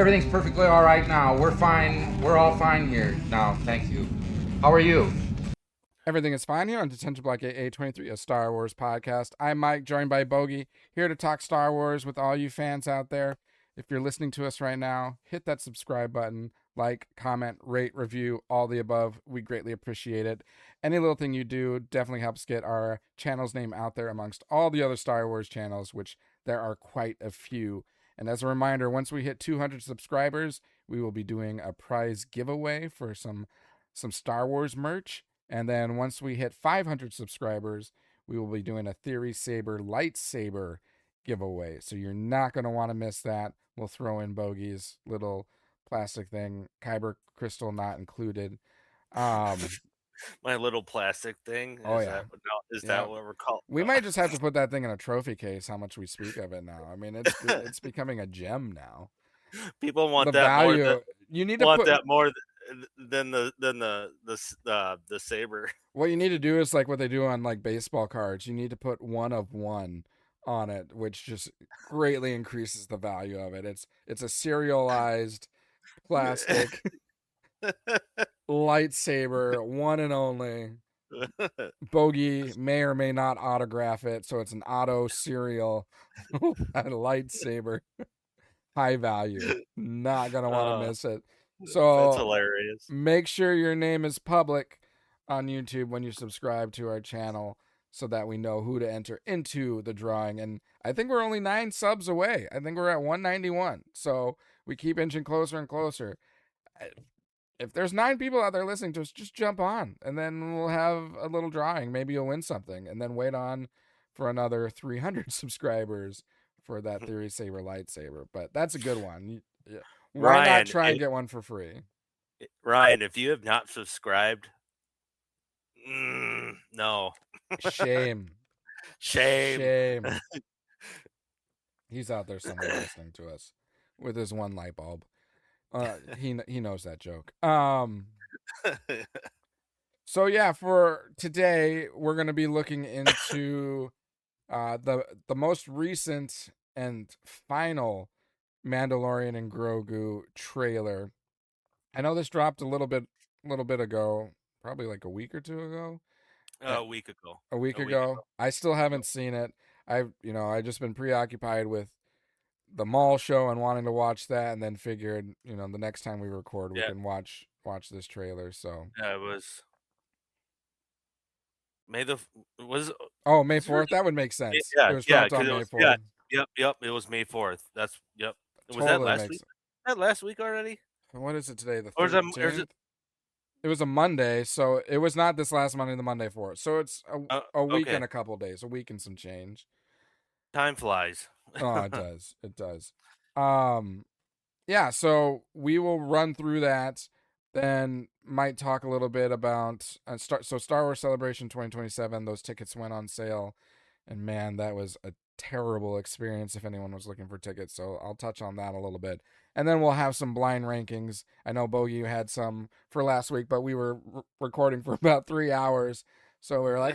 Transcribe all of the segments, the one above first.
everything's perfectly all right now. We're fine. We're all fine here now. Thank you. How are you? Everything is fine here on Detention Block AA23, a Star Wars podcast. I'm Mike, joined by Bogey, here to talk Star Wars with all you fans out there. If you're listening to us right now, hit that subscribe button, like, comment, rate, review, all the above. We greatly appreciate it. Any little thing you do definitely helps get our channel's name out there amongst all the other Star Wars channels, which there are quite a few. And as a reminder, once we hit 200 subscribers, we will be doing a prize giveaway for some Star Wars merch. And then once we hit 500 subscribers, we will be doing a Theory Saber lightsaber giveaway. So you're not going to want to miss that. We'll throw in Bogey's little plastic thing, kyber crystal not included. My little plastic thing. Is that what we're called? We might just have to put that thing in a trophy case. How much we speak of it now. I mean, it's becoming a gem now. People want the that value. more. You need to want put that more than the saber. What you need to do is like what they do on like baseball cards. You need to put 1 of 1 on it, which just greatly increases the value of it. It's a serialized plastic lightsaber, one and only. Bogey may or may not autograph it, so it's an auto serial lightsaber. High value. Not gonna want to miss it. So that's hilarious. Make sure your name is public on YouTube when you subscribe to our channel so that we know who to enter into the drawing. And I think we're only 9 subs away. I think we're at 191. So we keep inching closer and closer. If there's 9 people out there listening to us, just jump on and then we'll have a little drawing. Maybe you'll win something, and then wait on for another 300 subscribers for that Theory Saber lightsaber. But that's a good one. Why Ryan, not try and get one for free? Ryan, if you have not subscribed, no. Shame. He's out there somewhere listening to us with his one light bulb. He knows that joke. So yeah, for today we're going to be looking into the most recent and final Mandalorian and Grogu trailer. I know this dropped a little bit ago, probably like a week or two ago. A week ago. A week ago. I still haven't seen it. I just been preoccupied with the mall show and wanting to watch that, and then figured, the next time we record, we can watch this trailer. So yeah, it was May 4th. That would make sense. Yeah, it was dropped on May 4th. Yep. It was May 4th. Was totally that last week? Was that last week already? What is it today? The 13th? It was a Monday, so it was not this last Monday, the Monday 4th. So it's a week and a couple days, a week and some change. Time flies. Oh, it does. It does. Yeah, so we will run through that, then might talk a little bit about Star Wars Celebration 2027. Those tickets went on sale, and man, that was a terrible experience if anyone was looking for tickets. So I'll touch on that a little bit, and then we'll have some blind rankings. I know Bogey had some for last week, but we were recording for about 3 hours. So we were like,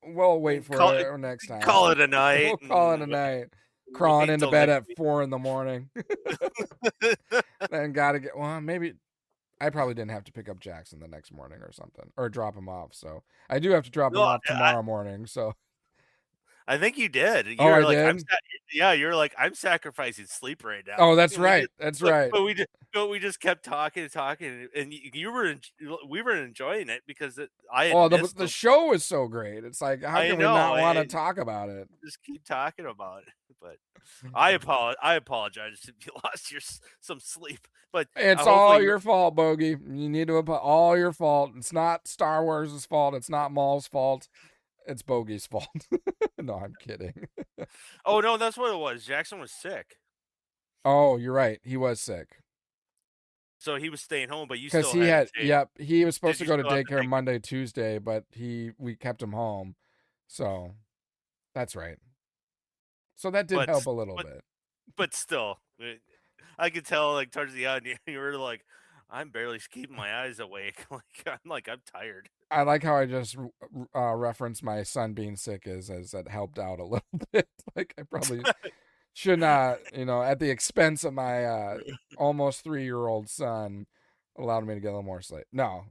we'll wait for it next time. Call it a night. We'll call it a night. Crawling into bed at 4 a.m. Then gotta get, maybe I probably didn't have to pick up Jackson the next morning or something, or drop him off. So I do have to drop him off tomorrow morning. So I think you did. You were like, did? You're like, I'm sacrificing sleep right now. Oh, that's right. That's right. But we just kept talking, and we were enjoying it because the show was so great. It's like, how can we not want to talk about it? Just keep talking about it. But I apologize if you lost some sleep. But it's all your fault, Bogey. You need to put all your fault. It's not Star Wars' fault. It's not Maul's fault. It's Bogey's fault. No, I'm kidding. Oh, no, that's what it was. Jackson was sick. Oh, you're right. He was sick. So he was staying home, but because he was supposed to go to daycare Monday, Tuesday, but we kept him home. So that's right. So that did help a little bit. But still, I could tell like towards the end, you were like, I'm barely keeping my eyes awake. I'm tired. I like how I just referenced my son being sick as that helped out a little bit. Like I probably should not, at the expense of my almost 3-year-old son, allowed me to get a little more sleep. No.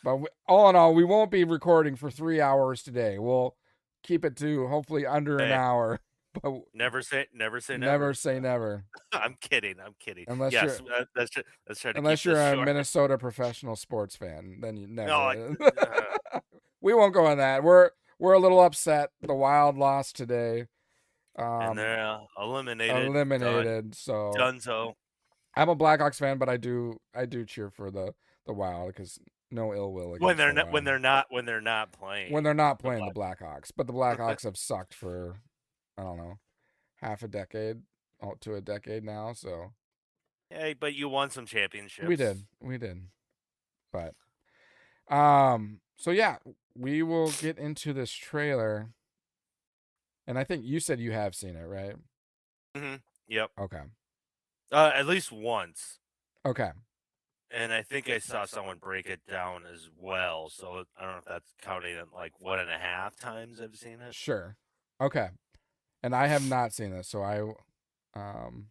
But all in all, we won't be recording for 3 hours today. We'll keep it to hopefully under an hour. But never say never. never say never. I'm kidding. Unless Yes, you're let's try to unless keep you're this a short. Minnesota professional sports fan, then you never. No, We won't go on that. We're a little upset. The Wild lost today. and they're eliminated. Eliminated. So Dunzo. I'm a Blackhawks fan, but I do cheer for the Wild because no ill will against When they're the not when they're not playing. when they're not playing the Blackhawks. But the Blackhawks have sucked for, I don't know, half a decade to a decade now. So Hey, but you won some championships. we did. But so yeah, we will get into this trailer. And I think you said you have seen it, right? Mm-hmm. Yep. Okay. At least once. Okay. And I think I saw someone break it down as well. So I don't know if that's counting it like 1.5 times I've seen it. Sure. Okay. And I have not seen this, so I am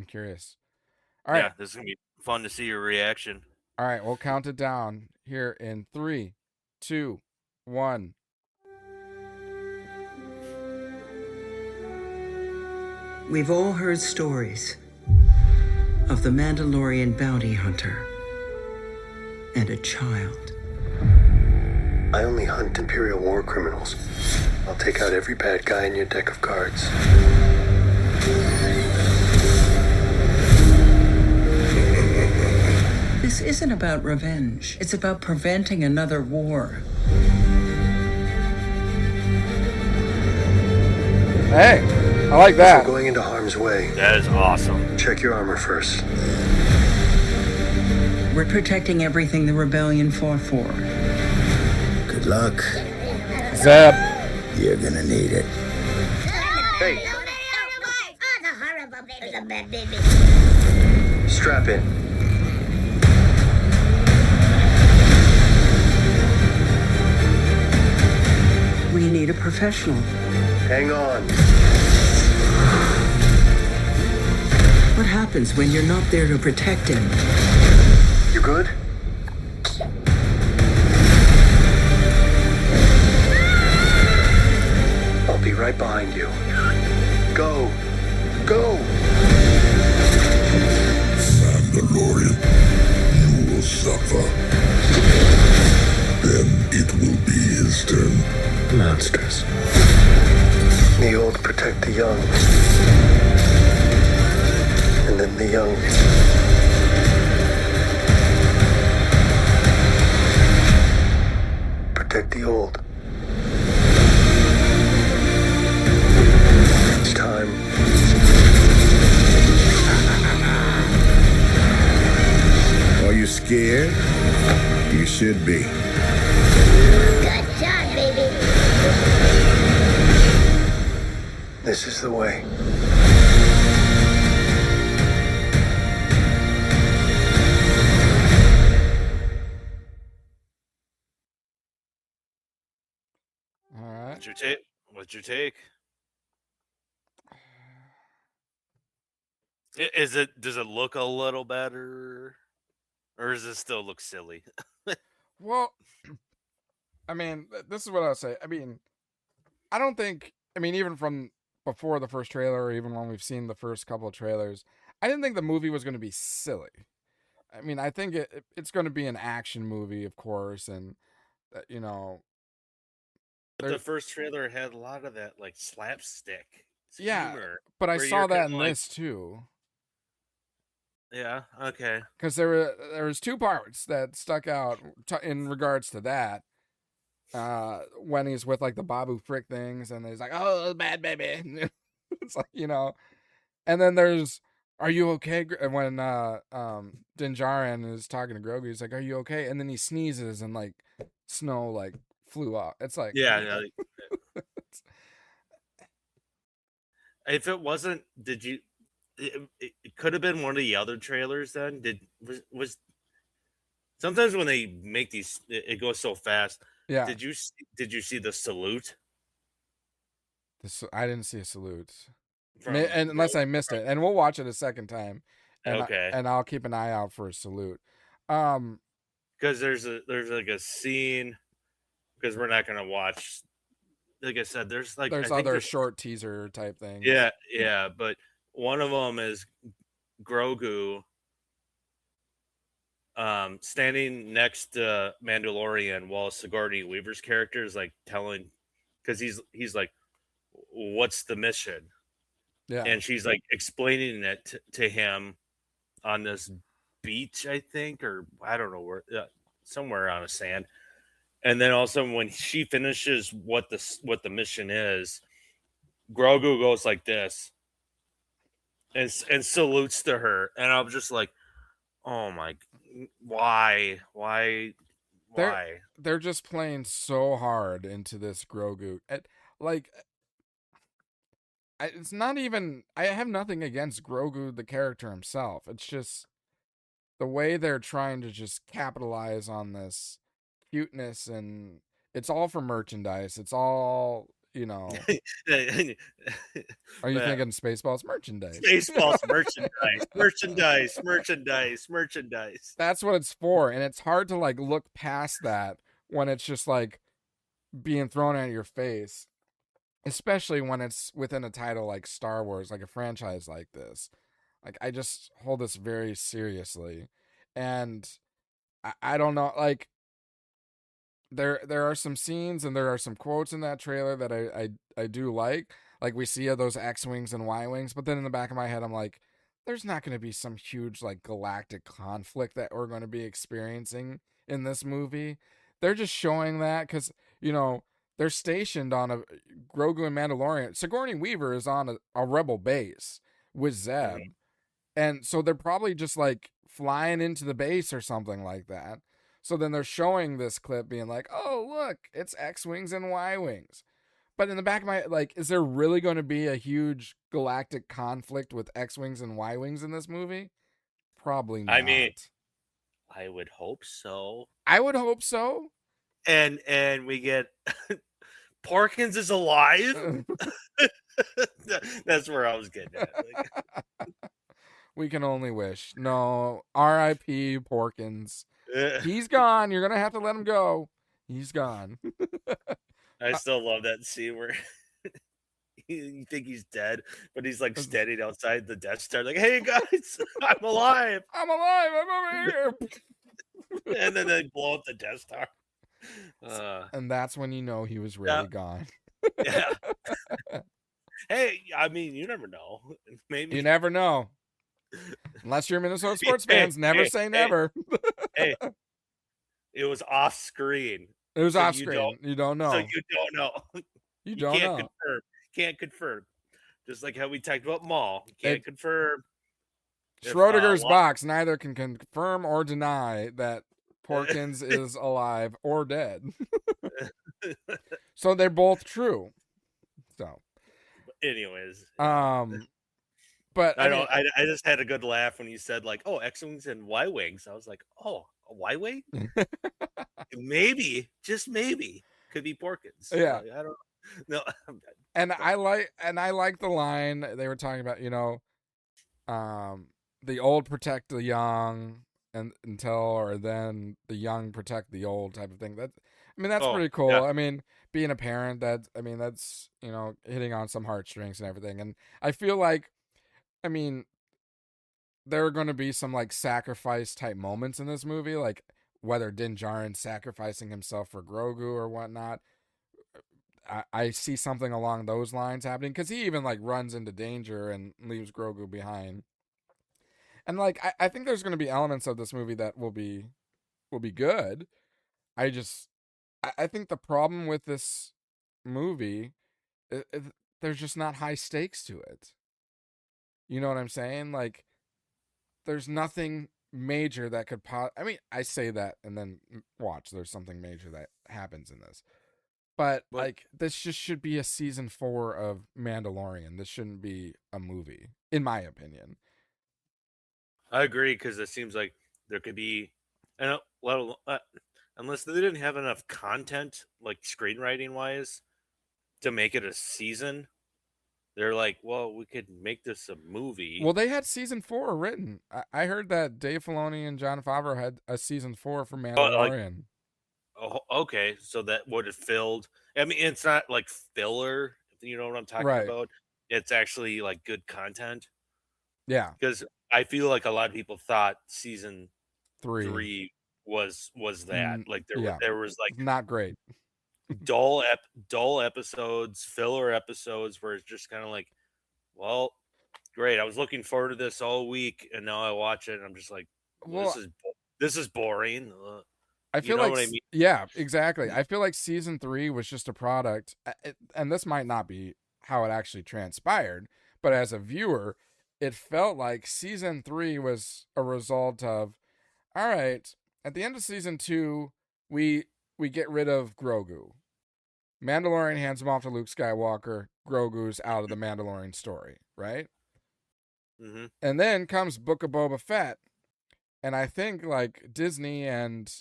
curious. All right. Yeah, this is gonna be fun to see your reaction. All right, we'll count it down here in 3, 2, 1. We've all heard stories of the Mandalorian bounty hunter and a child. I only hunt Imperial war criminals. I'll take out every bad guy in your deck of cards. This isn't about revenge. It's about preventing another war. Hey, I like If that. we're going into harm's way, That is awesome. check your armor first. We're protecting everything the rebellion fought for. Good luck. Zeb. You're gonna need it. Hey, Oh, the horrible baby. The bad baby. strap in. We need a professional. Hang on. What happens when you're not there to protect him? You good? I'll be right behind you. Go. Go. Mandalorian, you will suffer. Then it will be his turn. Monsters. The old protect the young. And then the young. Protect the old. It's time. Are you scared? You should be. Good job, baby. This is the way. All right. What's your take? Does it look a little better? Or does it still look silly? Well, I mean, this is what I'll say. I mean, I don't think, even from before the first trailer, or even when we've seen the first couple of trailers, I didn't think the movie was going to be silly. I think it's going to be an action movie, of course, and, But the first trailer had a lot of that like slapstick yeah, humor. but I where saw you're that kinda in this too. Yeah, okay. Because there was 2 parts that stuck out in regards to that. When he's with like the Babu Frick things, and he's like, "Oh, bad baby," it's like, and then there's, "Are you okay?" And when Din Djarin is talking to Grogu, he's like, "Are you okay?" And then he sneezes, and like snow like flew off. It's like, Yeah. If it wasn't, did you? It could have been one of the other trailers. Then was sometimes when they make these, it goes so fast. yeah. Did you see the salute? I didn't see a salute. And unless I missed it, and we'll watch it a second time, and Okay. and I'll keep an eye out for a salute. Because there's like a scene, because we're not gonna watch. Like I said, there's like there's I think other there's short teaser type things. yeah, but one of them is Grogu standing next to Mandalorian while Sigourney Weaver's character is like telling, because he's like, what's the mission? Yeah. And she's like explaining it to him on this beach, I think, or I don't know where, somewhere on a sand. And then also when she finishes what the mission is, Grogu goes like this and salutes to her, and I'm just like, oh my, why? They're just playing so hard into this Grogu. Like, it's not even. I have nothing against Grogu the character himself. It's just the way they're trying to just capitalize on this cuteness, and it's all for merchandise. It's all, you know. Are you thinking Spaceballs merchandise? Spaceballs merchandise. That's what it's for, and it's hard to like look past that when it's just like being thrown at your face, especially when it's within a title like Star Wars, like a franchise like this. Like, I just hold this very seriously, and I don't know, like, there are some scenes and there are some quotes in that trailer that I do like we see those X-Wings and Y-Wings, but then in the back of my head I'm like, there's not going to be some huge like galactic conflict that we're going to be experiencing in this movie. They're just showing that because, you know, they're stationed on a Grogu and Mandalorian. Sigourney Weaver is on a rebel base with Zeb. And so they're probably just like flying into the base or something like that. So then they're showing this clip being like, oh, look, it's X-Wings and Y-Wings. But in the back of my, like, is there really going to be a huge galactic conflict with X-Wings and Y-Wings in this movie? Probably not. I mean, I would hope so. I would hope so. And we get Porkins is alive. That's where I was getting at. Like, we can only wish. No, R.I.P. Porkins. He's gone. You're gonna have to let him go. He's gone. I still love that scene where you think he's dead, but he's like standing outside the Death Star, like, "Hey guys, I'm alive! I'm alive! I'm over here!" And then they blow up the Death Star. And that's when you know he was really gone. Yeah. Hey, I mean, you never know. Maybe you never know. Unless you're Minnesota sports fans, never say never. Hey, it was off screen. It was off screen. You don't know. So you don't know. You don't can't know. Confirm. Can't confirm. Just like how we talked about Maul. You can't confirm. Schrodinger's box neither can confirm or deny that Porkins is alive or dead. So they're both true. So, anyways, but I just had a good laugh when you said like, "Oh, X-Wings and Y-Wings." I was like, "Oh, a Y-Wing? Maybe, just maybe, could be Porkins." Yeah, I don't know. No, and I like the line they were talking about. You know, the old protect the young, and or then the young protect the old type of thing. That's pretty cool. Yeah. I mean, being a parent, that's you know, hitting on some heartstrings and everything. And I feel like, I mean, there are going to be some like sacrifice type moments in this movie, like whether Din Djarin sacrificing himself for Grogu or whatnot. I see something along those lines happening because he even like runs into danger and leaves Grogu behind. And like I think there's going to be elements of this movie that will be good. I think the problem with this movie, there's just not high stakes to it. You know what I'm saying? Like, there's nothing major that could I mean, I say that and then watch, there's something major that happens in this. But like, this just should be a season 4 of Mandalorian. This shouldn't be a movie, in my opinion. I agree, because it seems like there could be, and unless they didn't have enough content, like screenwriting wise, to make it a season. they're like, well, we could make this a movie. Well, they had season 4 written. I heard that Dave Filoni and Jon Favreau had a season 4 for Mandalorian. Oh, okay, so that would have filled. I mean, it's not like filler. You know what I'm talking Right. about? It's actually like good content. Yeah. Because I feel like a lot of people thought season 3 was that. Like there was like not great. dull episodes, filler episodes where it's just kind of like, well, great. I was looking forward to this all week, and now I watch it, and I'm just like, Well, this is boring. I feel you know like, what I mean? yeah, exactly. I feel like season 3 was just a product, and this might not be how it actually transpired, but as a viewer, it felt like season 3 was a result of, all right, at the end of season 2, we get rid of Grogu. Mandalorian hands him off to Luke Skywalker. Grogu's out of the Mandalorian story, right? Mm-hmm. And then comes Book of Boba Fett, and I think like Disney and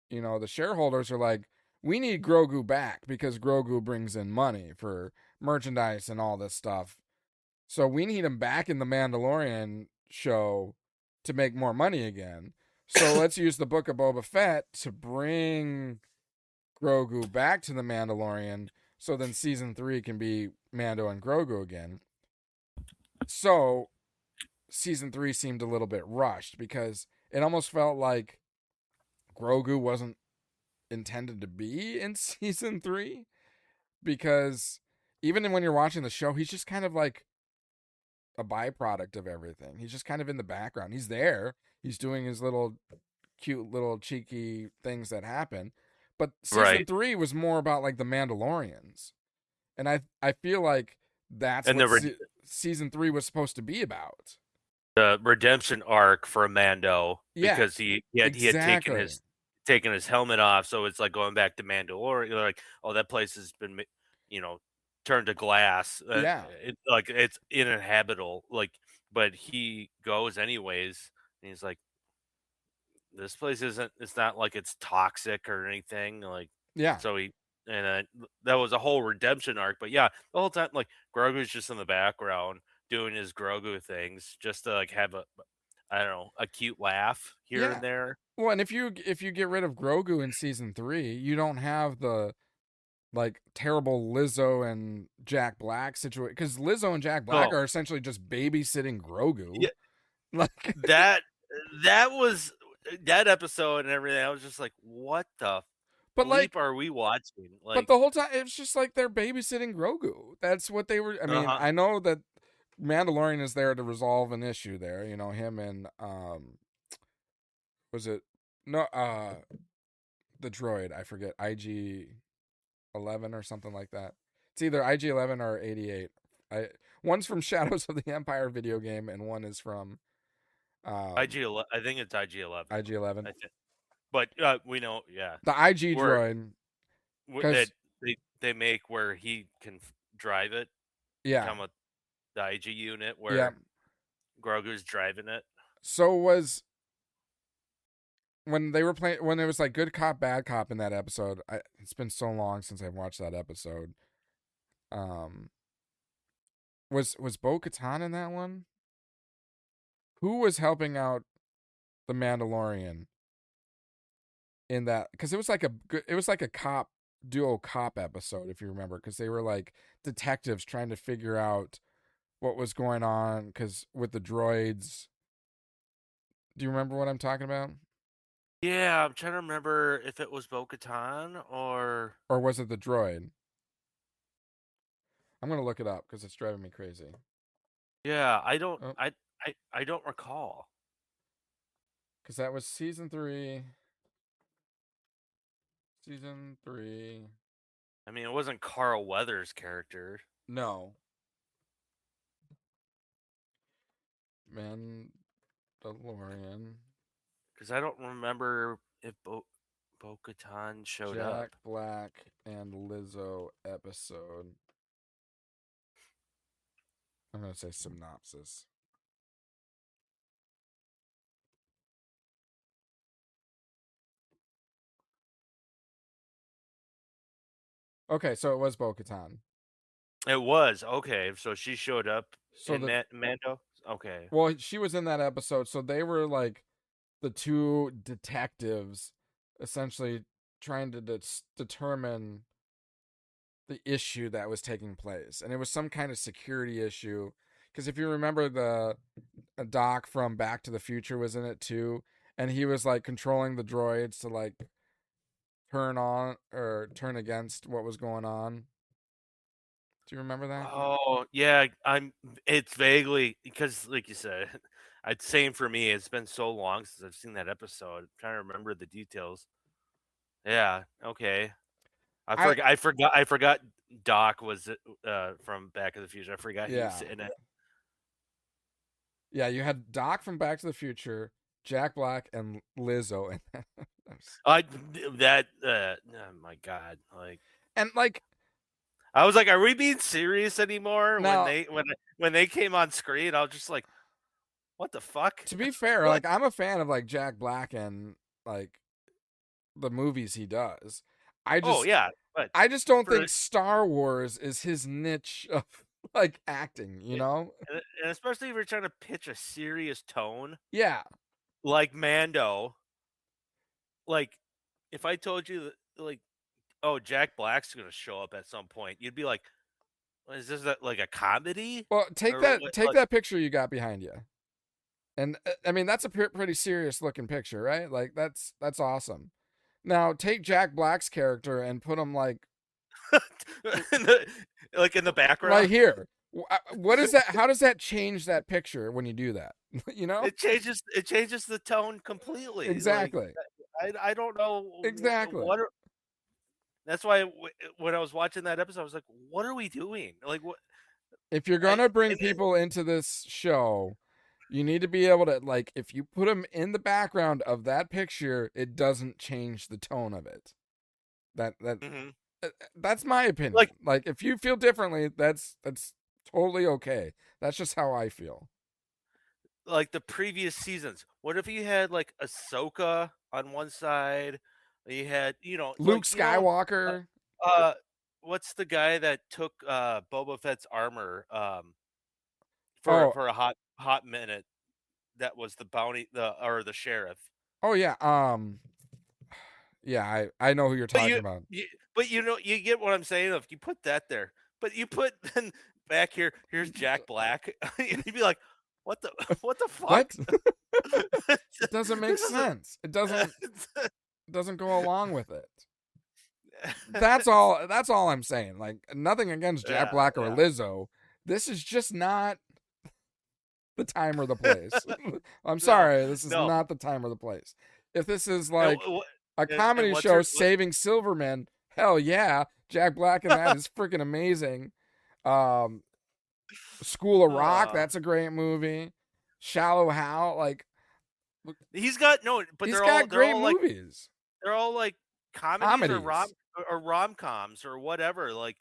the shareholders are like, we need Grogu back because Grogu brings in money for merchandise and all this stuff. So we need him back in the Mandalorian show to make more money again. So let's use the Book of Boba Fett to bring Grogu back to the Mandalorian, so then season 3 can be Mando and Grogu again. So season 3 seemed a little bit rushed because it almost felt like Grogu wasn't intended to be in season 3, because even when you're watching the show, he's just kind of like a byproduct of everything. He's just kind of in the background. He's there. He's doing his little cute little cheeky things that happen. But season 3 was more about like the Mandalorians. And I feel like that's what season 3 was supposed to be about. The redemption arc for Mando, because he had taken his helmet off, so it's like going back to Mandalorian. You're like, oh, that place has been, turned to glass. It's uninhabitable. Like, but he goes anyways, and he's like, this place isn't. It's not like it's toxic or anything. Like, yeah. So that was a whole redemption arc. But yeah, the whole time, like, Grogu's just in the background doing his Grogu things, just to like have a cute laugh here and there. Well, and if you get rid of Grogu in season 3, you don't have the like terrible Lizzo and Jack Black situation, because Lizzo and Jack Black are essentially just babysitting Grogu. Yeah, like that was that episode and everything. I was just like, what the bleep are we watching? Like, but the whole time it's just like they're babysitting Grogu. That's what they were. I mean, I know that Mandalorian is there to resolve an issue there. Him and was it the droid? I forget, IG-11 or something like that. It's either IG-11 or 88. One's from Shadows of the Empire video game, and one is from IG-11. I think it's IG-11. IG-11. But we know, yeah, the IG droid that they make where he can drive it. Yeah, come with the IG unit where Grogu's driving it. So was when they were playing, when it was like good cop, bad cop in that episode. It's been so long since I've watched that episode. Was Bo-Katan in that one? Who was helping out the Mandalorian in that? Because it was like a cop duo cop episode, if you remember, because they were like detectives trying to figure out what was going on, because with the droids. Do you remember what I'm talking about? Yeah, I'm trying to remember if it was Bo-Katan or was it the droid? I'm gonna look it up because it's driving me crazy. Yeah, I don't recall. Because that was season 3. Season 3. I mean, it wasn't Carl Weathers' character. No. Mandalorian. Because I don't remember if Bo-Katan showed up. Jack Black and Lizzo episode. I'm going to say synopsis. Okay, so it was Bo-Katan. It was okay. So she showed up So in Mando. Okay. well, she was in that episode, so they were like the two detectives essentially trying to determine the issue that was taking place, and it was some kind of security issue. Because if you remember, the Doc from Back to the Future was in it too, and he was like controlling the droids to like turn on or turn against what was going on. Do you remember that? Oh yeah, It's vaguely because, like you said, I'd same for me. It's been so long since I've seen that episode. I'm trying to remember the details. Yeah. Okay. I forgot. Doc was from Back to the Future. I forgot he was Yeah. in it. Yeah, you had Doc from Back to the Future, Jack Black, and Lizzo, I that oh my god, like and like I was like, are we being serious anymore? Now- When they came on screen, I was just like, what the fuck? to be fair, like I'm a fan of like Jack Black and like the movies he does. Oh yeah, but I just don't for- think Star Wars is his niche of like acting, you know? and especially if you're trying to pitch a serious tone Yeah. like Mando. Like, if I told you that, like, oh, Jack Black's gonna show up at some point, you'd be like, is this like a comedy? Well, take Or that what- take like- that picture you got behind you. And I mean, that's a pretty serious looking picture, right? Like that's awesome. Now, take Jack Black's character and put him like like in the background. right here. What is that? How does that change that picture when you do that? You know? It changes the tone completely. Like, Exactly. I don't know Exactly. That's why when I was watching that episode, I was like, "What are we doing?" Like, what? If you're gonna bring people into this show, you need to be able to like if you put them in the background of that picture, it doesn't change the tone of it. Mhm. That's my opinion. Like if you feel differently, that's totally okay. That's just how I feel. Like the previous seasons. What if you had like Ahsoka on one side? You had Luke Skywalker. What's the guy that took Boba Fett's armor for a hot minute? That was the bounty or the sheriff. Oh yeah. Yeah, I know who you're talking about. But you get what I'm saying. If you put that there, but you put then back here's Jack Black, you'd be like, what the fuck? What? It doesn't make sense. It doesn't go along with it. That's all I'm saying. Like nothing against Jack Black or Lizzo. This is just not the time or the place. I'm sorry, this is not the time or the place. If this is like a comedy show saving Silverman, hell yeah, Jack Black and that is freaking amazing. School of Rock, that's a great movie. Shallow Hal, like he's got great movies. They're all like comedies. Or rom-coms or whatever, like,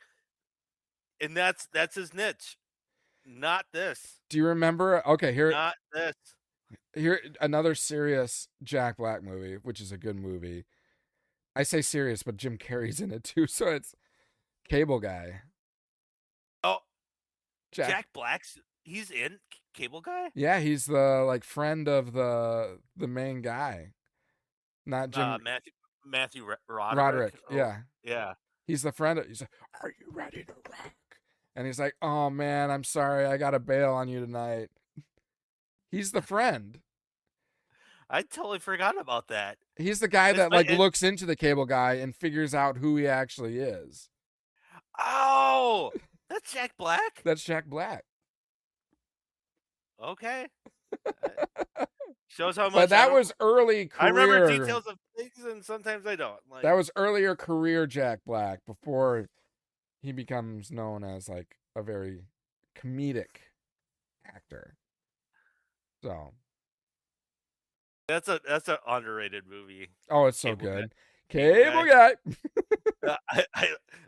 and that's his niche. Not this. Do you remember? Okay, not this. Here another serious Jack Black movie, which is a good movie. I say serious, but Jim Carrey's in it too, so it's Cable Guy. Oh, Jack Black's he's in Cable Guy? Yeah, he's the like friend of the main guy. Not Jim Matthew Roderick. Oh, yeah. Yeah. He's the friend. He's like, "Are you ready to rock?" And he's like, "Oh man, I'm sorry, I got to bail on you tonight." He's the friend. I totally forgot about that. He's the guy that like looks into the Cable Guy and figures out who he actually is. Oh, that's Jack Black? That's Jack Black. Okay. Shows how much. But that was early career. I remember details of things, and sometimes I don't. Like, that was earlier career Jack Black before he becomes known as like a very comedic actor. So that's an underrated movie. Oh, it's so good. Cable Guy.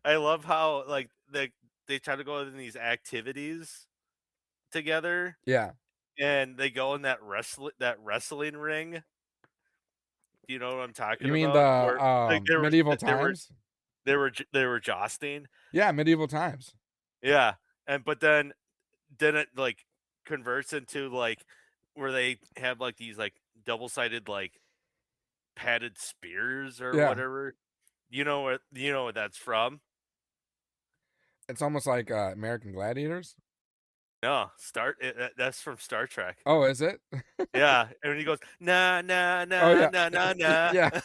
I love how like they try to go in these activities together. Yeah. And they go in that wrestling ring. Do you know what I'm talking about? You mean the medieval times? They were jousting. Yeah, medieval times. Yeah, but then it like converts into like where they have like these like double-sided like padded spears or Yeah, whatever. You know what that's from? it's almost like American Gladiators. No, that's from Star Trek. Oh, is it? Yeah, and he goes na na Oh na yeah, na na na. yeah.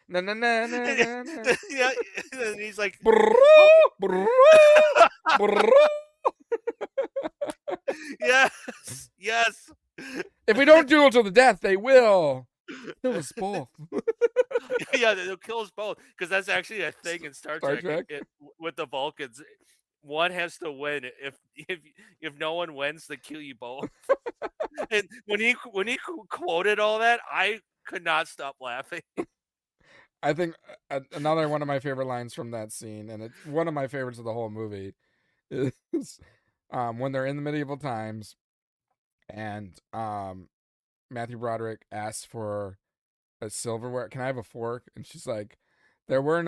Na na na na na na. Yeah, and he's like, Brrrr, "Oh, brrrr, brrrr. yes, yes." If we don't duel to the death, they will kill us both. Yeah, they'll kill us both because that's actually a thing in Star Star Trek. Trek? With the Vulcans, one has to win. If no one wins, they kill you both. And when he quoted all that, I could not stop laughing. I think another one of my favorite lines from that scene, and it's one of my favorites of the whole movie, is when they're in the medieval times, and Matthew Broderick asks for a silverware. Can I have a fork? And she's like, there was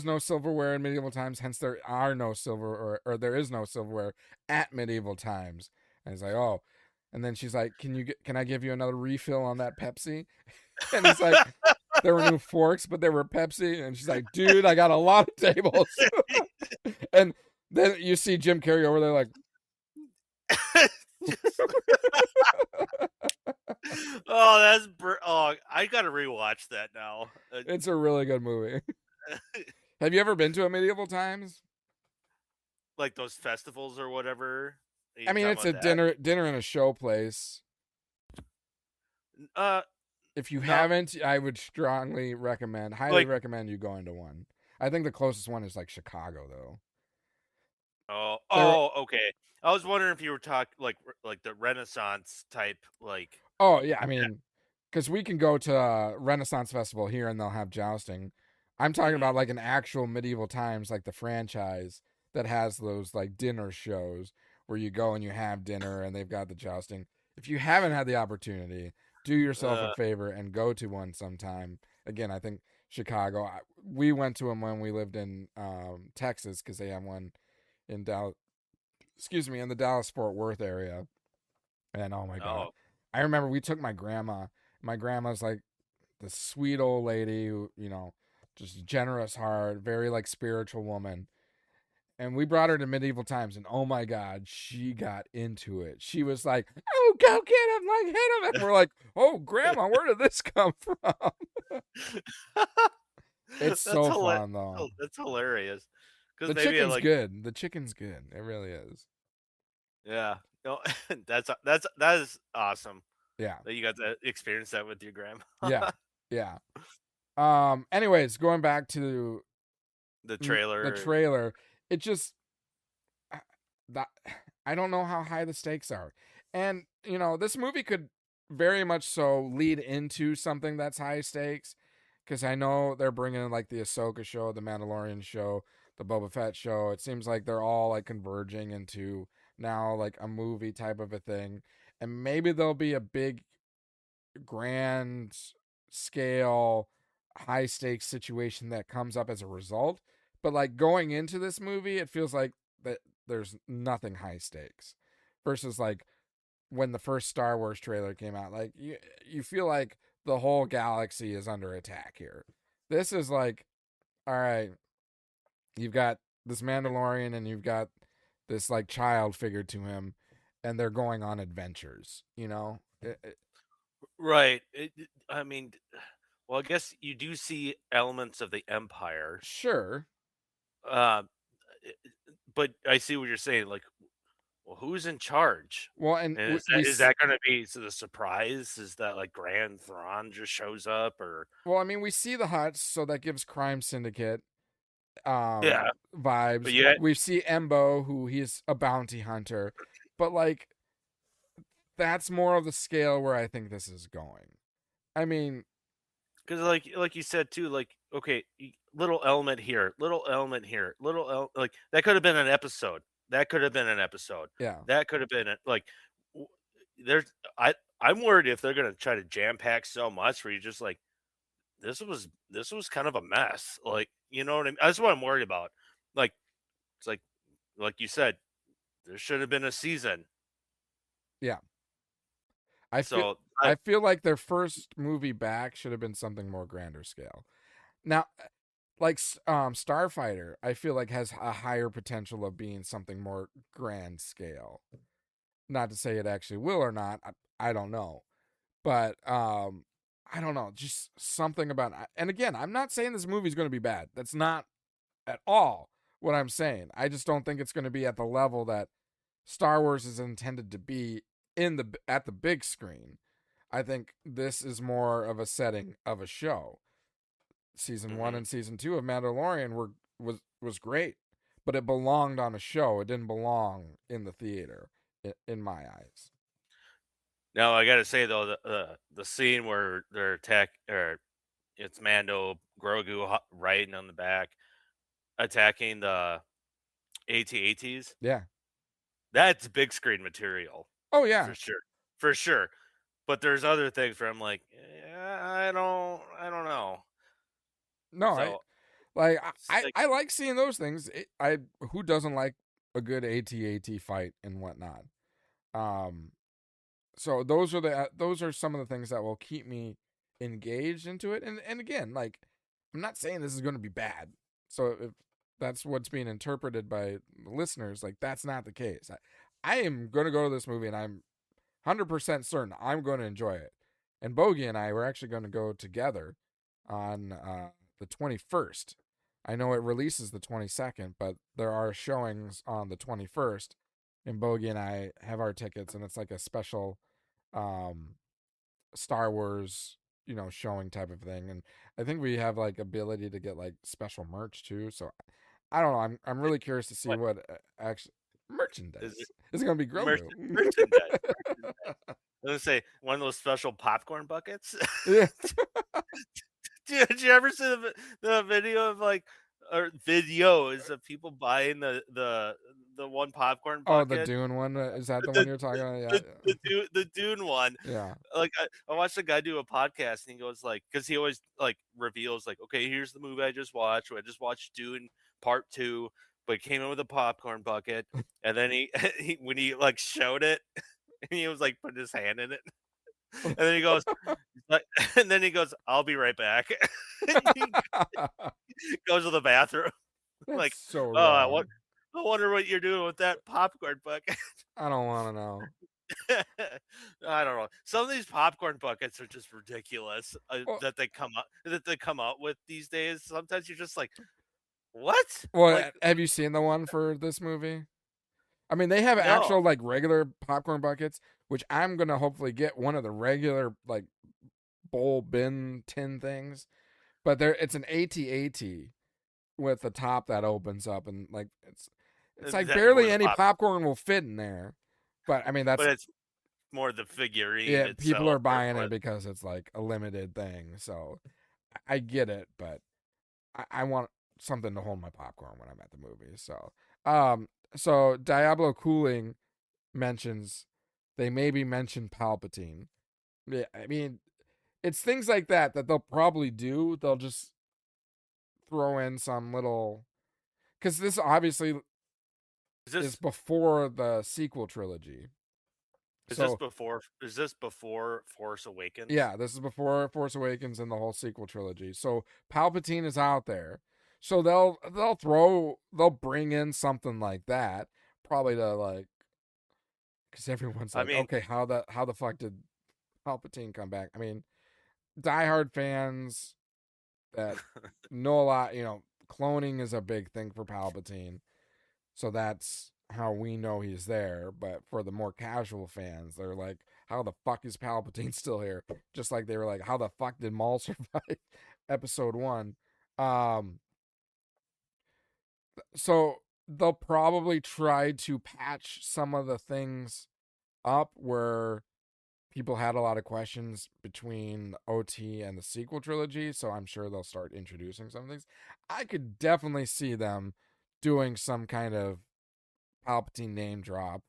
no silverware in medieval times, hence there are no silver or there is no silverware at medieval times. And he's like, oh. And then she's like, can I give you another refill on that Pepsi? And he's like, there were no forks, but there were Pepsi. And she's like, dude, I got a lot of tables. And then you see Jim Carrey over there like, oh, I gotta rewatch that now. it's a really good movie. Have you ever been to a medieval times? Like those festivals or whatever. I mean, it's a dinner and a show place. If you haven't, I would strongly highly recommend you going to one. I think the closest one is like Chicago, though. Okay. I was wondering if you were talking like the Renaissance type, like. Oh yeah, I mean, because we can go to a Renaissance Festival here and they'll have jousting. I'm talking about like an actual medieval times, like the franchise that has those like dinner shows where you go and you have dinner and they've got the jousting. If you haven't had the opportunity, do yourself a favor and go to one sometime. Again, I think Chicago. We went to them when we lived in Texas because they have one in Dallas. Excuse me, in the Dallas-Fort Worth area. And oh my god, I remember we took my grandma. My grandma's like the sweet old lady who, just generous heart, very like spiritual woman. And we brought her to medieval times, and oh my god, she got into it. She was like, "Oh, go get him! Like hit him!" And we're like, "Oh, grandma, where did this come from?" It's so fun though. That's hilarious. The chicken's good. The chicken's good. It really is. Yeah. No, that is awesome. Yeah. That you got to experience that with your grandma. Yeah. Anyways, going back to the trailer. The trailer. It just I don't know how high the stakes are. And, this movie could very much so lead into something that's high stakes, because I know they're bringing in like the Ahsoka show, the Mandalorian show, the Boba Fett show. It seems like they're all like converging into now like a movie type of a thing. And maybe there'll be a big grand scale high stakes situation that comes up as a result. But like going into this movie, it feels like that there's nothing high stakes versus like when the first Star Wars trailer came out. Like you feel like the whole galaxy is under attack here. This is like, all right, you've got this Mandalorian and you've got this like child figure to him, and they're going on adventures, Right. I mean, well, I guess you do see elements of the Empire. Sure. But I see what you're saying. Like, well, who's in charge? Well, and is that going to be the surprise? Is that like Grand Thrawn just shows up, or? Well, I mean, we see the Hutts, so that gives Crime Syndicate vibes. But we see Embo, who he's a bounty hunter, but like that's more of the scale where I think this is going. I mean, because like you said too, like, okay, little element here, little element here, like that could have been an episode. That could have been an episode. Yeah, that could have been it. Like, I'm worried if they're gonna try to jam pack so much where you just like, this was kind of a mess. Like, you know what I mean? That's what I'm worried about. Like, It's like you said, there should have been a season. Yeah. I I feel like their first movie back should have been something more grander scale. Now, like Starfighter, I feel like has a higher potential of being something more grand scale. Not to say it actually will or not. I don't know. But I don't know, just something about, and again, I'm not saying this movie's going to be bad. That's not at all what I'm saying. I just don't think it's going to be at the level that Star Wars is intended to be at the big screen. I think this is more of a setting of a show. Season 1 and season 2 of Mandalorian was great, but it belonged on a show. It didn't belong in the theater, in my eyes. Now I gotta say though, the scene where they're it's Mando Grogu riding on the back, attacking the AT-ATs. Yeah. That's big screen material. Oh yeah, for sure. But there's other things where I'm like, I don't know. No, So, I like seeing those things. Who doesn't like a good AT-AT fight and whatnot? So those are some of the things that will keep me engaged into it. And again, like, I'm not saying this is going to be bad. So if that's what's being interpreted by listeners, like, that's not the case. I am going to go to this movie and I'm 100% certain I'm going to enjoy it. And Bogey and I were actually going to go together on the 21st. I know it releases the 22nd, but there are showings on the 21st. And Bogey and I have our tickets, and it's like a special Star Wars, showing type of thing. And I think we have like ability to get like special merch too. So I don't know. I'm really curious to see what actually merchandise is it going to be. Grogu. Merchandise. Let's say one of those special popcorn buckets. Yeah. Did you ever see the video of videos of people buying the one popcorn bucket? Oh, the Dune one. Is that the one you're talking about? Yeah. The Dune one. Yeah. Like I watched a guy do a podcast and he goes because he always reveals okay, here's the movie I just watched. I just watched Dune Part 2, but it came in with a popcorn bucket, and then he when he showed it, and he was putting his hand in it. And then he goes, I'll be right back. He goes to the bathroom. That's so I wrong. wonder what you're doing with that popcorn bucket. I don't want to know. I don't know. Some of these popcorn buckets are just ridiculous that they come out with these days. Sometimes you're just like, what? Well, have you seen the one for this movie? I mean, they have actual regular popcorn buckets, which I'm gonna hopefully get one of the regular bowl bin tin things, but it's an AT-AT with the top that opens up, and it's barely any popcorn will fit in there. But I mean, but it's more the figurine. Yeah, people are buying it because it's a limited thing. So I get it, but I want something to hold my popcorn when I'm at the movie. So Diablo Cooling mentions they maybe mention Palpatine. Yeah, I mean, it's things like that they'll probably do. They'll just throw in some little, because this obviously is before the sequel trilogy. Is this before Force Awakens? Yeah, this is before Force Awakens and the whole sequel trilogy. So Palpatine is out there. So they'll bring in something like that, probably to because everyone's okay, how the fuck did Palpatine come back? I mean, diehard fans that know a lot, cloning is a big thing for Palpatine, so that's how we know he's there. But for the more casual fans, they're like, how the fuck is Palpatine still here? Just like they were like, how the fuck did Maul survive Episode 1? So they'll probably try to patch some of the things up where people had a lot of questions between OT and the sequel trilogy. So I'm sure they'll start introducing some things. I could definitely see them doing some kind of Palpatine name drop,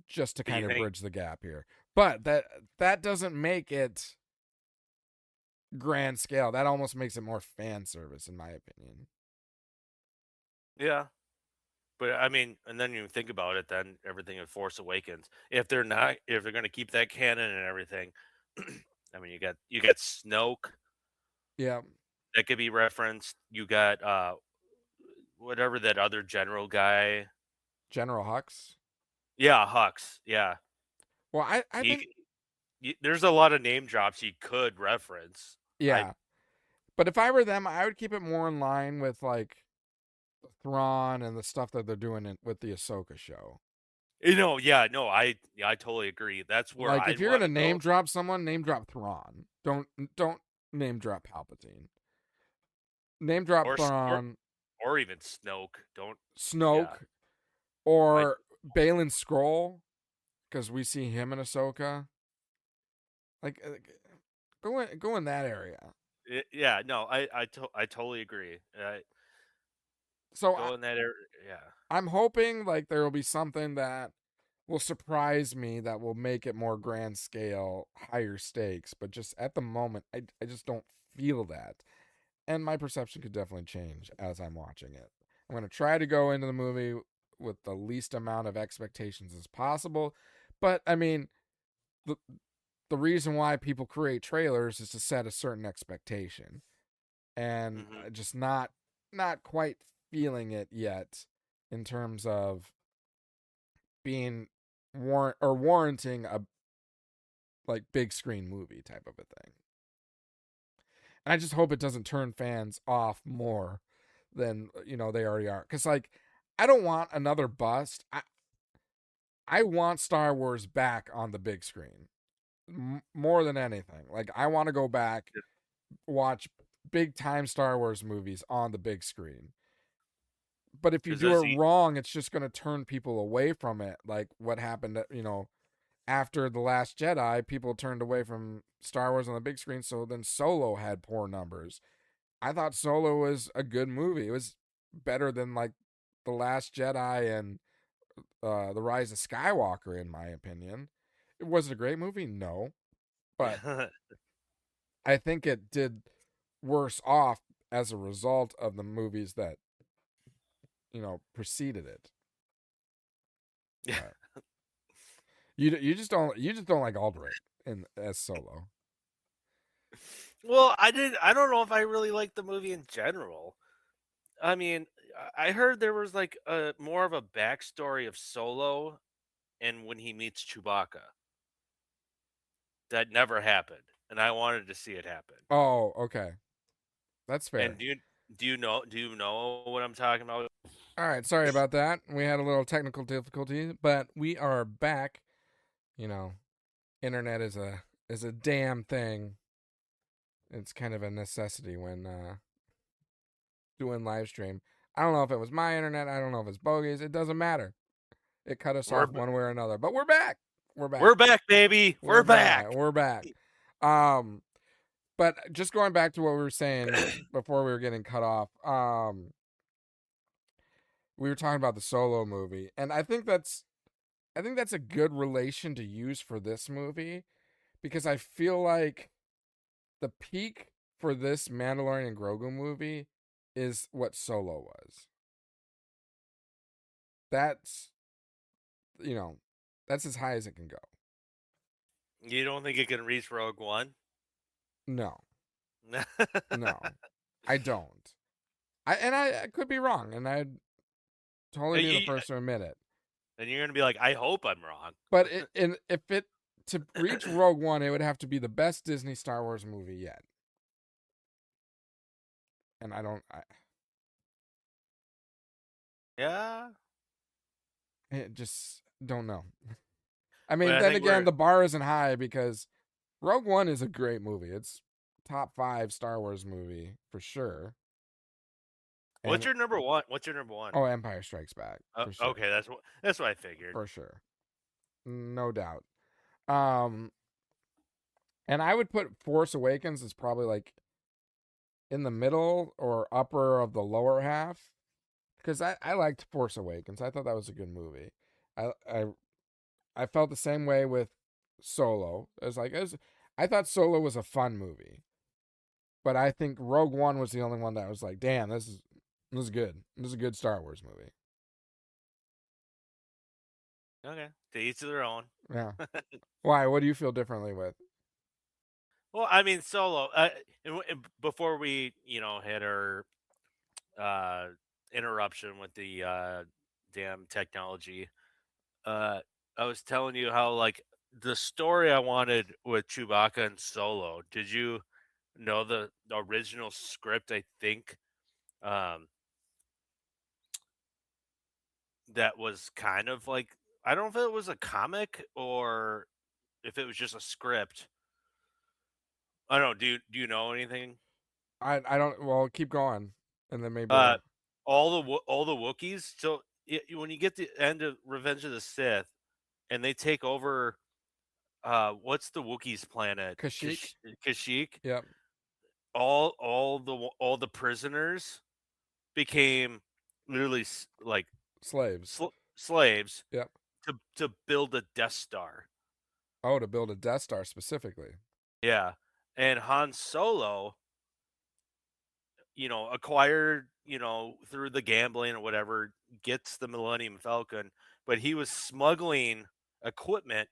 just to kind of bridge the gap here. But that doesn't make it grand scale. That almost makes it more fan service, in my opinion. Yeah. But I mean, and then you think about it, then everything in Force Awakens. If they're going to keep that canon and everything, I mean, you got Snoke Yeah. that could be referenced. You got whatever that other general guy. General Hux. Yeah, Hux. Yeah, Well, I he. think There's a lot of name drops he could reference. yeah. But if I were them, I would keep it more in line with like Thrawn and the stuff that they're doing with the Ahsoka show. Yeah, no, I totally agree. That's where Like I if you're gonna name drop someone, name drop Thrawn. Don't name drop Palpatine. Name drop Thrawn, or even Snoke. Don't Snoke, or Balin Scroll, because we see him in Ahsoka. Like, go in that area. Yeah, no, I totally agree. So go in that area. Yeah. I'm hoping like there will be something that will surprise me that will make it more grand scale, higher stakes. But just at the moment, I just don't feel that. And my perception could definitely change as I'm watching it. I'm going to try to go into the movie with the least amount of expectations as possible. But I mean, the reason why people create trailers is to set a certain expectation. And just not quite feeling it yet in terms of being warranting a like big screen movie type of a thing. And I just hope it doesn't turn fans off more than they already are. Because like I don't want another bust. I want Star Wars back on the big screen more than anything. Like I want to go back, watch big time Star Wars movies on the big screen. But if you do it wrong, it's just going to turn people away from it. Like what happened, after The Last Jedi, people turned away from Star Wars on the big screen. So then Solo had poor numbers. I thought Solo was a good movie. It was better than like The Last Jedi and The Rise of Skywalker, in my opinion. It wasn't a great movie, no. But I think it did worse off as a result of the movies that preceded it. You just don't like Aldrich as Solo. Well, I don't know if I really like the movie in general. I mean, I heard there was like a more of a backstory of Solo and when he meets Chewbacca. That never happened, and I wanted to see it happen. Oh, okay. That's fair. And do you know what I'm talking about? All right, sorry about that. We had a little technical difficulty, but we are back. Internet is a damn thing. It's kind of a necessity when doing live stream. I don't know if it was my internet. I don't know if it's Bogey's. It doesn't matter. It cut us off one way or another, but we're back. We're back, baby. We're back. We're back. But just going back to what we were saying before we were getting cut off. We were talking about the Solo movie, and I think that's a good relation to use for this movie, because I feel like the peak for this Mandalorian Grogu movie is what Solo was. That's as high as it can go. You don't think it can reach Rogue One? No. No. I don't. I could be wrong, and I'd totally be the first to admit it. And you're gonna be like, I hope I'm wrong. But to reach Rogue One, it would have to be the best Disney Star Wars movie yet. And yeah. I just don't know. I mean, then again, the bar isn't high because Rogue One is a great movie. It's top 5 Star Wars movie for sure. What's your number one? Oh, Empire Strikes Back. Sure. Okay, that's what I figured. For sure. No doubt. And I would put Force Awakens as probably like in the middle or upper of the lower half, because I liked Force Awakens. I thought that was a good movie. I felt the same way with Solo. I thought Solo was a fun movie, but I think Rogue One was the only one that was like, damn, this is It was good. It was a good Star Wars movie. Okay, to each of their own. Yeah. Why? What do you feel differently with? Well, I mean, Solo. And before we, had our uh, interruption with the damn technology, uh, I was telling you how like the story I wanted with Chewbacca and Solo. Did you know the original script? I think um, that was kind of like, I don't know if it was a comic or if it was just a script. I don't know. Do you know anything? I don't. Well, keep going, and then maybe Uh, I'll. all the Wookiees. So when you get the end of Revenge of the Sith, and they take over, what's the Wookiees planet? Kashyyyk. Kashyyyk. Yep. All the prisoners became literally like Slaves. slaves Yep. to build a Death Star. Oh, to build a Death Star specifically. Yeah, and Han Solo, acquired, through the gambling or whatever, gets the Millennium Falcon, but he was smuggling equipment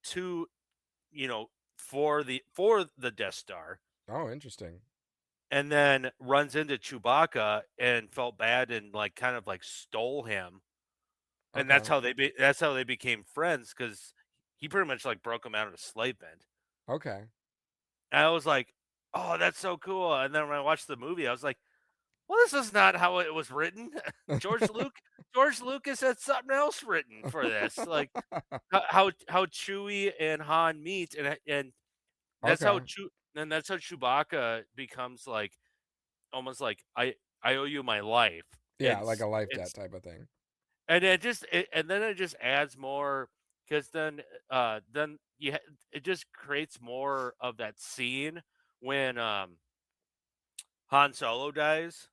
to, for the Death Star, Oh, interesting. and then runs into Chewbacca and felt bad and like kind of like stole him, and Okay. that's how they became friends because he pretty much like broke him out of a slave band. Okay. And I was like, oh, that's so cool. And then when I watched the movie, I was like, well, this is not how it was written. George Lucas had something else written for this, like how Chewie and Han meet, and that's how Okay. Chewbacca becomes like almost like I owe you my life, Yeah, and like a life debt it's type of thing. and and then it just adds more because then it just creates more of that scene when Han Solo dies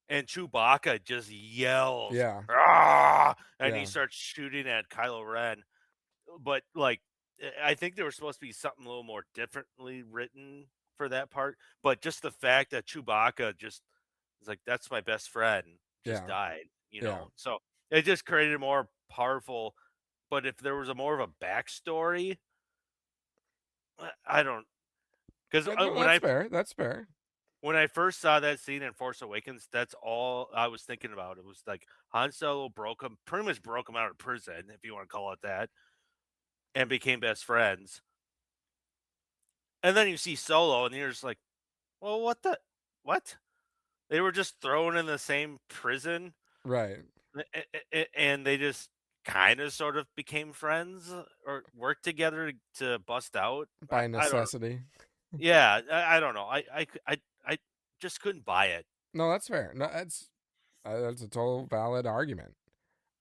and Chewbacca just yells, Yeah. "Ah!" and he Yeah. starts shooting at Kylo Ren. But like, I think there was supposed to be something a little more differently written for that part. But just the fact that Chewbacca just is like, "That's my best friend," just Yeah. died, Yeah. So it just created a more powerful. But if there was a more of a backstory, I don't, because No, that's fair. That's fair. when I first saw that scene in Force Awakens, that's all I was thinking about. It was like Han Solo pretty much broke him out of prison, if you want to call it that, and became best friends. And then you see Solo, and you're just like, well, what? They were just thrown in the same prison, Right. and they just kind of sort of became friends or worked together to bust out. By I don't. necessity. Yeah, I don't know. I just couldn't buy it. No, that's fair. No, that's a total valid argument.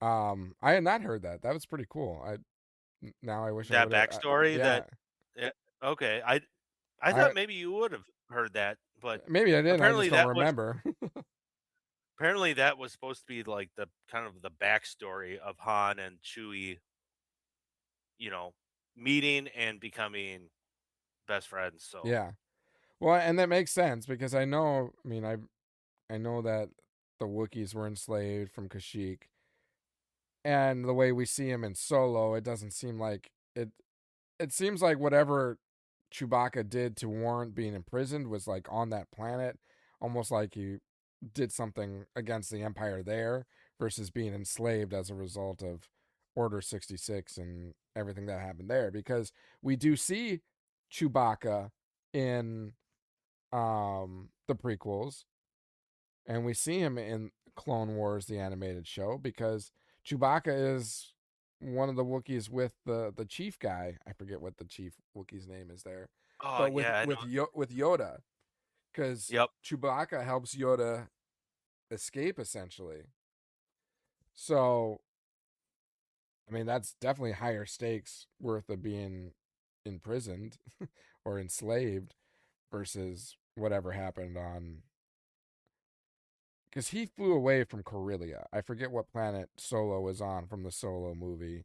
I had not heard that. That was pretty cool. Now I wish I That would have. backstory Yeah. that yeah, okay. I I thought maybe you would have heard that, but maybe I didn't. I just apparently don't remember. that was supposed to be like the kind of the backstory of Han and Chewie, you know, meeting and becoming best friends. So Yeah. Well, and that makes sense because I know. I mean, I know that the Wookiees were enslaved from Kashyyyk, and the way we see him in Solo, it doesn't seem like it. It seems like whatever Chewbacca did to warrant being imprisoned was like on that planet, almost like he did something against the Empire there versus being enslaved as a result of Order 66 and everything that happened there. Because we do see Chewbacca in the prequels, and we see him in Clone Wars, the animated show, because Chewbacca is one of the Wookiees with the chief guy. I forget what the chief Wookiee's name is there, oh but with yeah, I know. with Yoda, because Yep. Chewbacca helps Yoda escape essentially. So, I mean, that's definitely higher stakes worth of being imprisoned or enslaved versus whatever happened on. Because he flew away from Corellia. I forget what planet Solo was on from the Solo movie,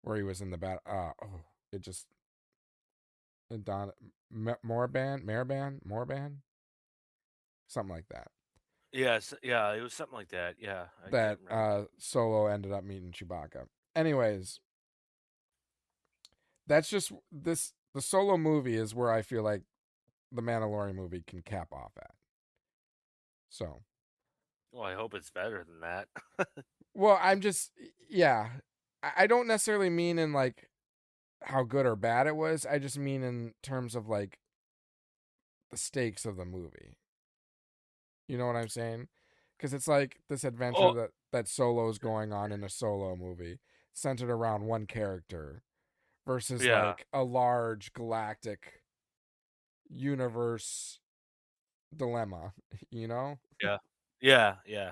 where he was in the battle. It just Don Morban, something like that. Yes, yeah, it was something like that. Yeah, I that can't remember. Solo ended up meeting Chewbacca. Anyways, that's just this. The Solo movie is where I feel like the Mandalorian movie can cap off at. So, Well, I hope it's better than that. well, I'm just, yeah. I don't necessarily mean in like how good or bad it was. I just mean in terms of like the stakes of the movie. You know what I'm saying? Because it's like this adventure Oh, that Solo's going on in a Solo movie centered around one character versus yeah, like a large galactic universe dilemma, you know? yeah, yeah.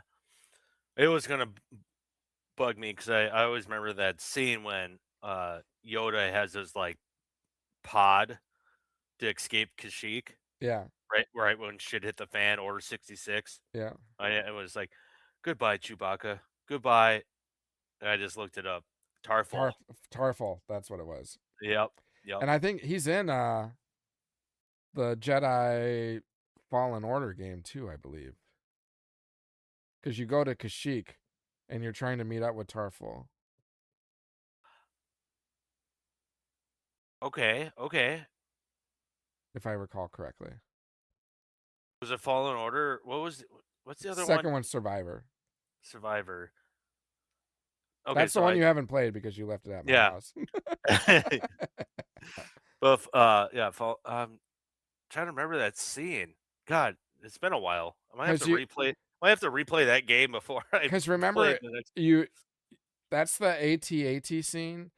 It was gonna bug me because I always remember that scene when Yoda has his like pod to escape Kashyyyk, Yeah, right when shit hit the fan, Order 66. yeah. It was like, goodbye, Chewbacca, goodbye. And I just looked it up. Tarful. Tar- Tarful, that's what it was. Yep, yep. And I think he's in the Jedi Fallen Order game too, I believe. Because you go to Kashyyyk and you're trying to meet up with Tarful. Okay, okay. If I recall correctly. Was it Fallen Order? What's the other Second one? one's Survivor. Survivor. Okay, That's the so one you haven't played because you left it at my yeah. house. But yeah, trying to remember that scene. God, it's been a while. I might have to replay. Might have to replay that game before I Because play remember, it the next. that's the AT-AT scene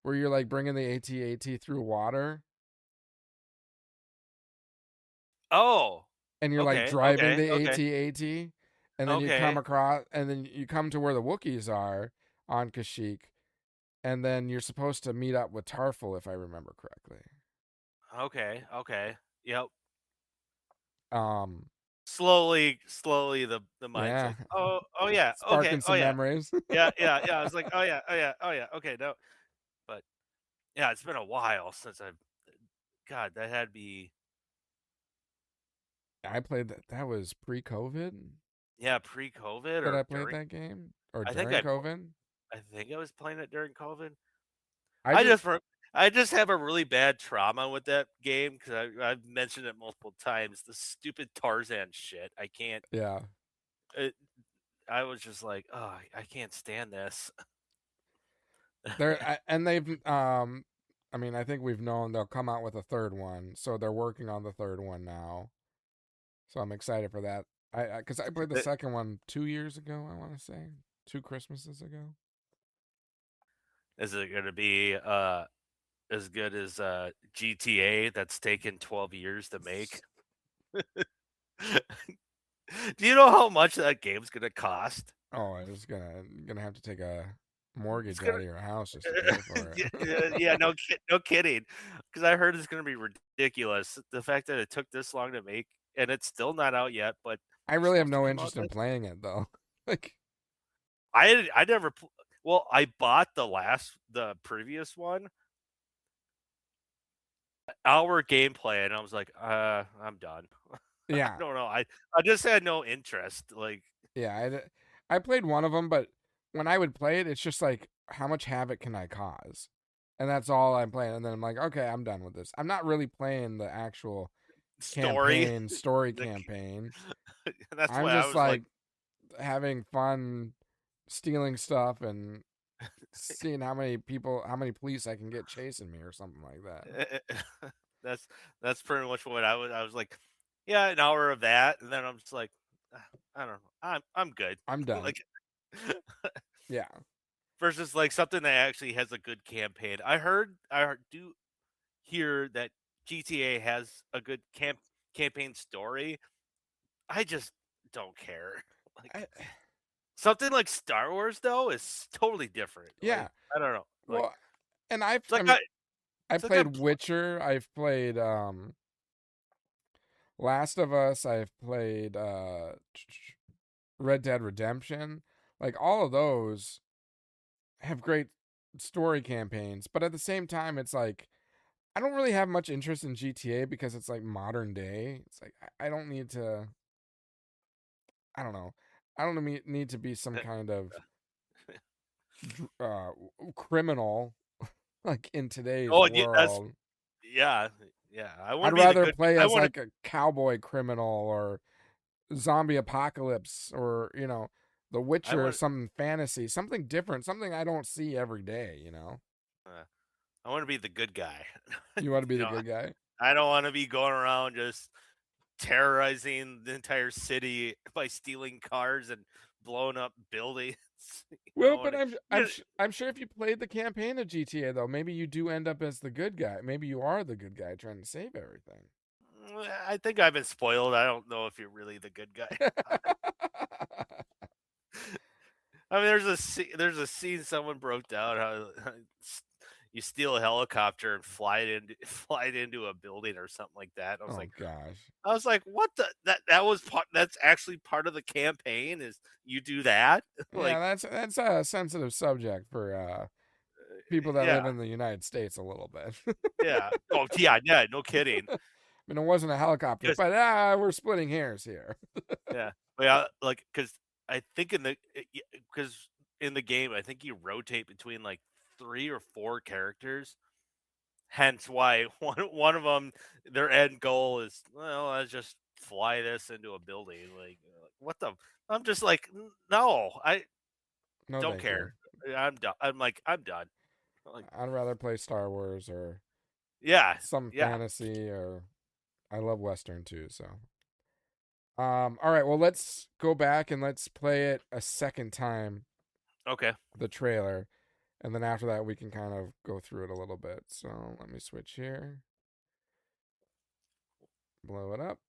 where you're like bringing the AT-AT through water. Oh, And you're like okay, driving okay, the okay, AT-AT. And then you come okay, across, and then you come to where the Wookiees are on Kashyyyk. And then you're supposed to meet up with Tarful, if I remember correctly. okay. Yep. Um, Slowly, the mind's yeah, like, oh, yeah, okay, sparking oh some yeah, memories. yeah. I was like, oh yeah. Okay, no, but yeah, it's been a while since I've. God, that had to be I played that. That was pre-COVID pre-COVID that or I played during. that game, or I think during COVID. I think I was playing it during COVID. I I just, just I just have a really bad trauma with that game because I've mentioned it multiple times. The stupid Tarzan shit. I can't. yeah. It, I was just like, oh, I can't stand this. And they've, I mean, I think we've known they'll come out with a third one, so they're working on the third one now. So I'm excited for that. Because I played the second one 2 years ago. I want to say 2 Christmases ago. Is it going to be as good as GTA that's taken 12 years to make? Do you know how much that game's going to cost? Oh, I was gonna have to take a mortgage Gonna, out of your house just to pay for it. yeah, no kidding. Because I heard it's going to be ridiculous. The fact that it took this long to make, and it's still not out yet, but I it's really have supposed to no come out interest in playing it though. Like, I never. Well, I bought the previous one, hour gameplay, and I was like, I'm done. I yeah, don't know. I just had no interest. Like, yeah. I played one of them, but when I would play it, it's just like, how much havoc can I cause? And that's all I'm playing. And then I'm like, okay, I'm done with this. I'm not really playing the actual story. story campaign. That's I'm why I just was like, having fun stealing stuff and seeing how many police I can get chasing me or something like that. that's pretty much what I was like, yeah, an hour of that, and then I'm just like, I don't know, I'm good. I'm done. Like, yeah. versus like something that actually has a good campaign. I do hear that GTA has a good campaign story. I just don't care. Like, something like Star Wars though is totally different. Yeah. Like, I don't know. Like, Well, and I played Witcher. I've played Last of Us. I've played Red Dead Redemption. Like, all of those have great story campaigns, but at the same time, it's like I don't really have much interest in GTA because it's like modern day. It's like I don't need to. I don't know. I don't need to be some kind of uh, criminal like in today's Oh, yeah, that's world. yeah, yeah. I want I'd to be the rather good. play I as want to. like a cowboy criminal or zombie apocalypse or The I Witcher or want. something fantasy, something different, something I don't see every day. Uh, I want to be the good guy. You want to be you the know, good guy? I don't want to be going around just terrorizing the entire city by stealing cars and blowing up buildings. Well, but You know, I'm sure if you played the campaign of GTA though, maybe you do end up as the good guy. Maybe you are the good guy trying to save everything. I think I've been spoiled. I don't know if you're really the good guy. I mean, there's a scene someone broke down how you steal a helicopter and fly it into a building or something like that. Oh gosh. I was like, what the that was part that's actually part of the campaign is you do that like Yeah, that's a sensitive subject for people that yeah live in the United States a little bit. yeah oh yeah no kidding I mean, it wasn't a helicopter, 'Cause- but we're splitting hairs here. yeah but yeah like because I think because in the game I think you rotate between like 3 or 4 characters. Hence why one of them, their end goal is, well, let's just fly this into a building. Like what the? I'm just like, no, I No, don't thank you. care. I'm done. I'm done. Like, I'd rather play Star Wars or yeah, some yeah. fantasy or I love Western too, so. All right, well, let's go back and let's play it a second time, Okay. the trailer, and then after that we can kind of go through it a little bit. So let me switch here. Blow it up.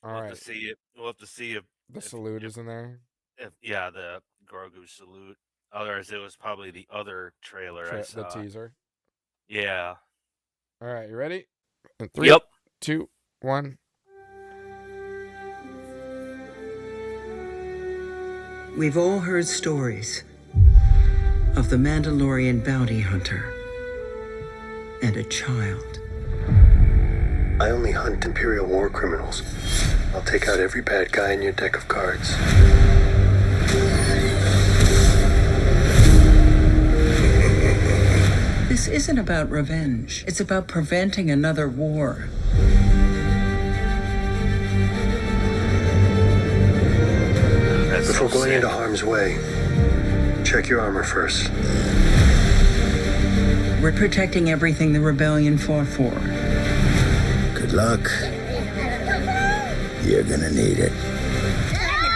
All We'll right. have to see it. We'll have to see The salute is in there. if yeah, the Grogu salute. Otherwise, it was probably the other trailer I The saw. teaser. Yeah. All right, you ready? In 3, Yep. 2, 1. We've all heard stories of the Mandalorian bounty hunter and a child. I only hunt Imperial war criminals. I'll take out every bad guy in your deck of cards. This isn't about revenge. It's about preventing another war. Before going into harm's way, check your armor first. We're protecting everything the rebellion fought for. Good luck. You're gonna need it.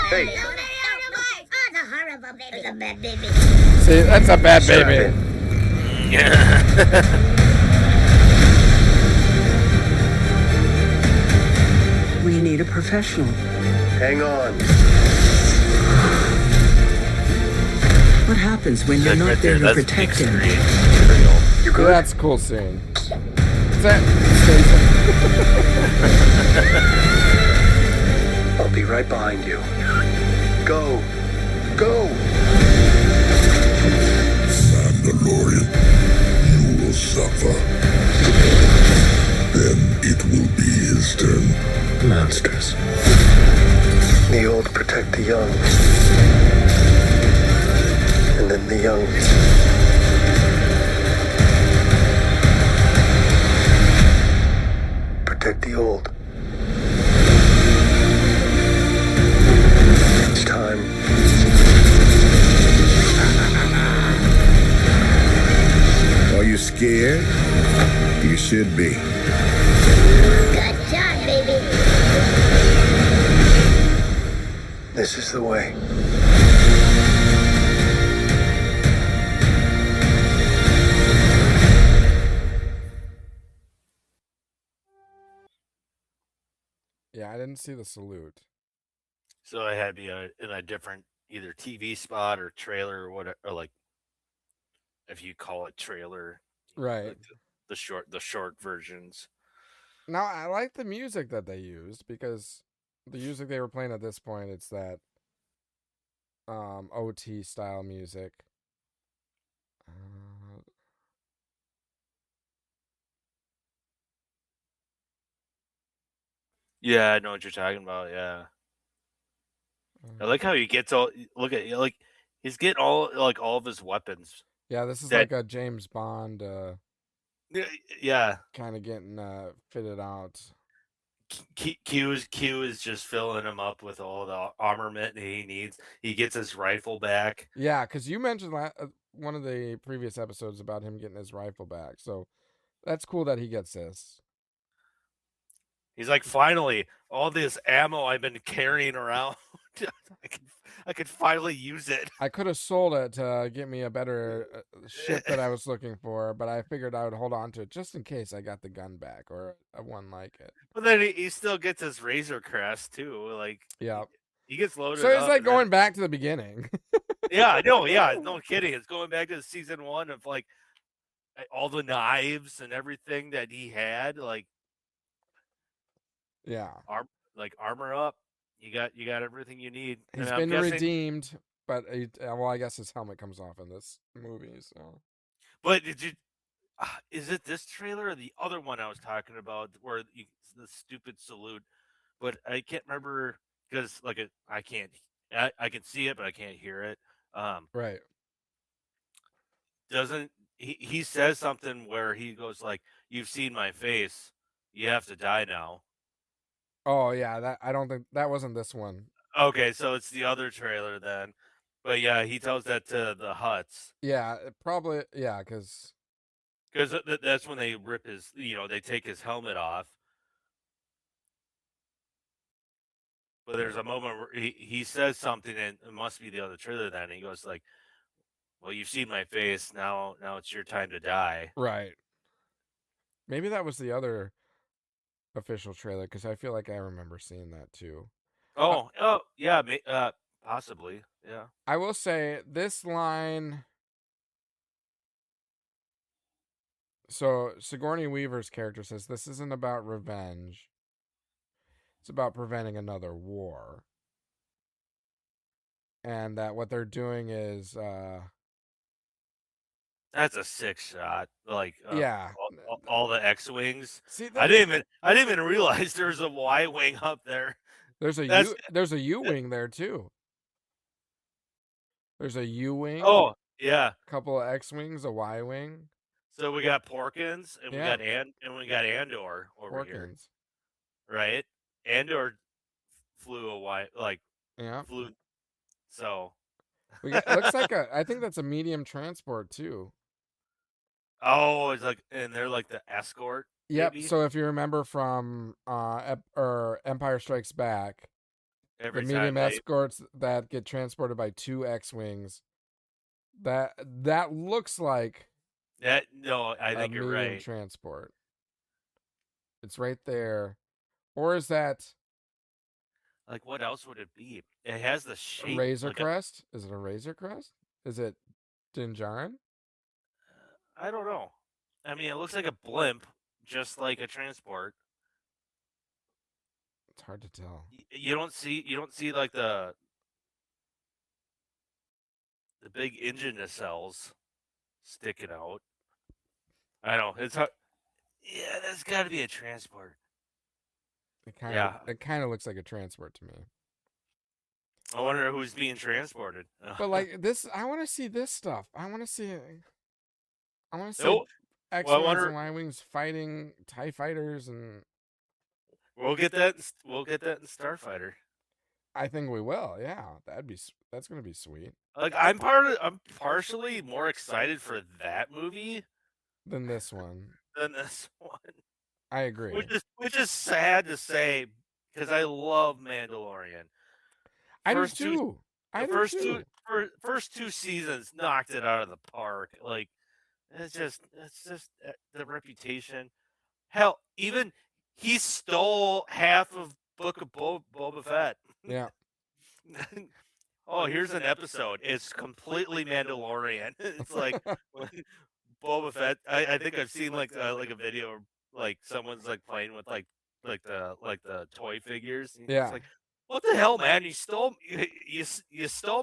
Hey. Oh, the horrible baby. The bad baby. See, that's a bad Strap baby. in. We need a professional. Hang on. What happens when you're not there to protect him? You Yeah, good? that's a cool scene. Is that Stacy? I'll be right behind you. Go. Go. Mandalorian, you will suffer. Then it will be his turn. Monsters. The old protect the young. And then the young. Protect the old. It's time. Are you scared? You should be. Good job, baby. This is the way. Yeah, I didn't see the salute. So I had to be in a different either TV spot or trailer or whatever, or like if you call it trailer, Right. like the short versions. Now, I like the music that they used because the music they were playing at this point, it's that OT style music. Yeah, I know what you're talking about. Yeah. I like how he gets all. Look at like he's getting all of his weapons. Yeah, this is That- like a James Bond Yeah, kind of getting fitted out. Q is just filling him up with all the armament he needs. He gets his rifle back. Yeah, because you mentioned one of the previous episodes about him getting his rifle back. So that's cool that he gets this. He's like, finally, all this ammo I've been carrying around, I could finally use it. I could have sold it to get me a better ship that I was looking for, but I figured I would hold on to it just in case I got the gun back or one like it. But then he still gets his Razor Crest too. Like, Yeah. he gets loaded. So it's up like and going back to the beginning. yeah, no kidding. It's going back to season 1 of like all the knives and everything that he had. Like, Yeah. Armor up. You got everything you need. He's And I'm been guessing- redeemed, but well, I guess his helmet comes off in this movie. So But did you? Is it this trailer or the other one I was talking about where the stupid salute? But I can't remember because I can't. I can see it, but I can't hear it. right. Doesn't he says something where he goes like, "You've seen my face. You have to die now." Oh yeah, that I don't think that wasn't this one. Okay, so it's the other trailer then. But yeah, he tells that to the Hutts Yeah, probably yeah, because that's when they rip his. They take his helmet off. But there's a moment where he says something, and it must be the other trailer then. And he goes like, "Well, you've seen my face. Now it's your time to die." right. Maybe that was the other official trailer because I feel like I remember seeing that too. Oh, yeah, possibly, yeah. I will say this line. So Sigourney Weaver's character says this isn't about revenge. It's about preventing another war. And that what they're doing is That's a sick shot. Like, yeah. all the X-wings. See, I didn't even realize there's a Y-wing up there. there's a U-wing there too. There's a U-wing. Oh, yeah. A couple of X-wings, a Y-wing. So we got Porkins and Yeah. we got Andor over here, Porkins. right? Andor flew Yeah. flew. So Looks like I think that's a medium transport too. it's like, and they're like the escort. Yep. maybe? So if you remember from Empire Strikes Back, Every the time medium they- escorts that get transported by 2 X-wings, that looks like no, I think a you're medium right. transport. It's right there, or is that Like, what else would it be? It has the a shape. Razor like Crest? Is it a Razor Crest? Is it Din Djarin? I don't know. I mean, it looks like a blimp, just like a transport. It's hard to tell. You don't see like the big engine nacelles sticking out. I know it's hard. Yeah, that's got to be a transport. It kind of looks like a transport to me. I wonder who's being transported. But like this, I want to see this stuff. I want to see Nope. X-Wings wonder- and Y-Wings fighting TIE fighters, and we'll get that. We'll get that in Starfighter. I think we will. Yeah, that's gonna be sweet. Like, I'm partially more excited for that movie Than this one. than this one. I agree. Which is sad to say because I love Mandalorian. I do first two- too. I The do too. first 2 seasons knocked it out of the park. Like, it's just the reputation. Hell, even he stole half of Book of Boba Fett. Yeah. Oh, here's an episode. It's completely Mandalorian. It's like when Boba Fett. I think I've seen like a video of, like, someone's like playing with like the toy figures. And Yeah. It's like, what the hell, man? You stole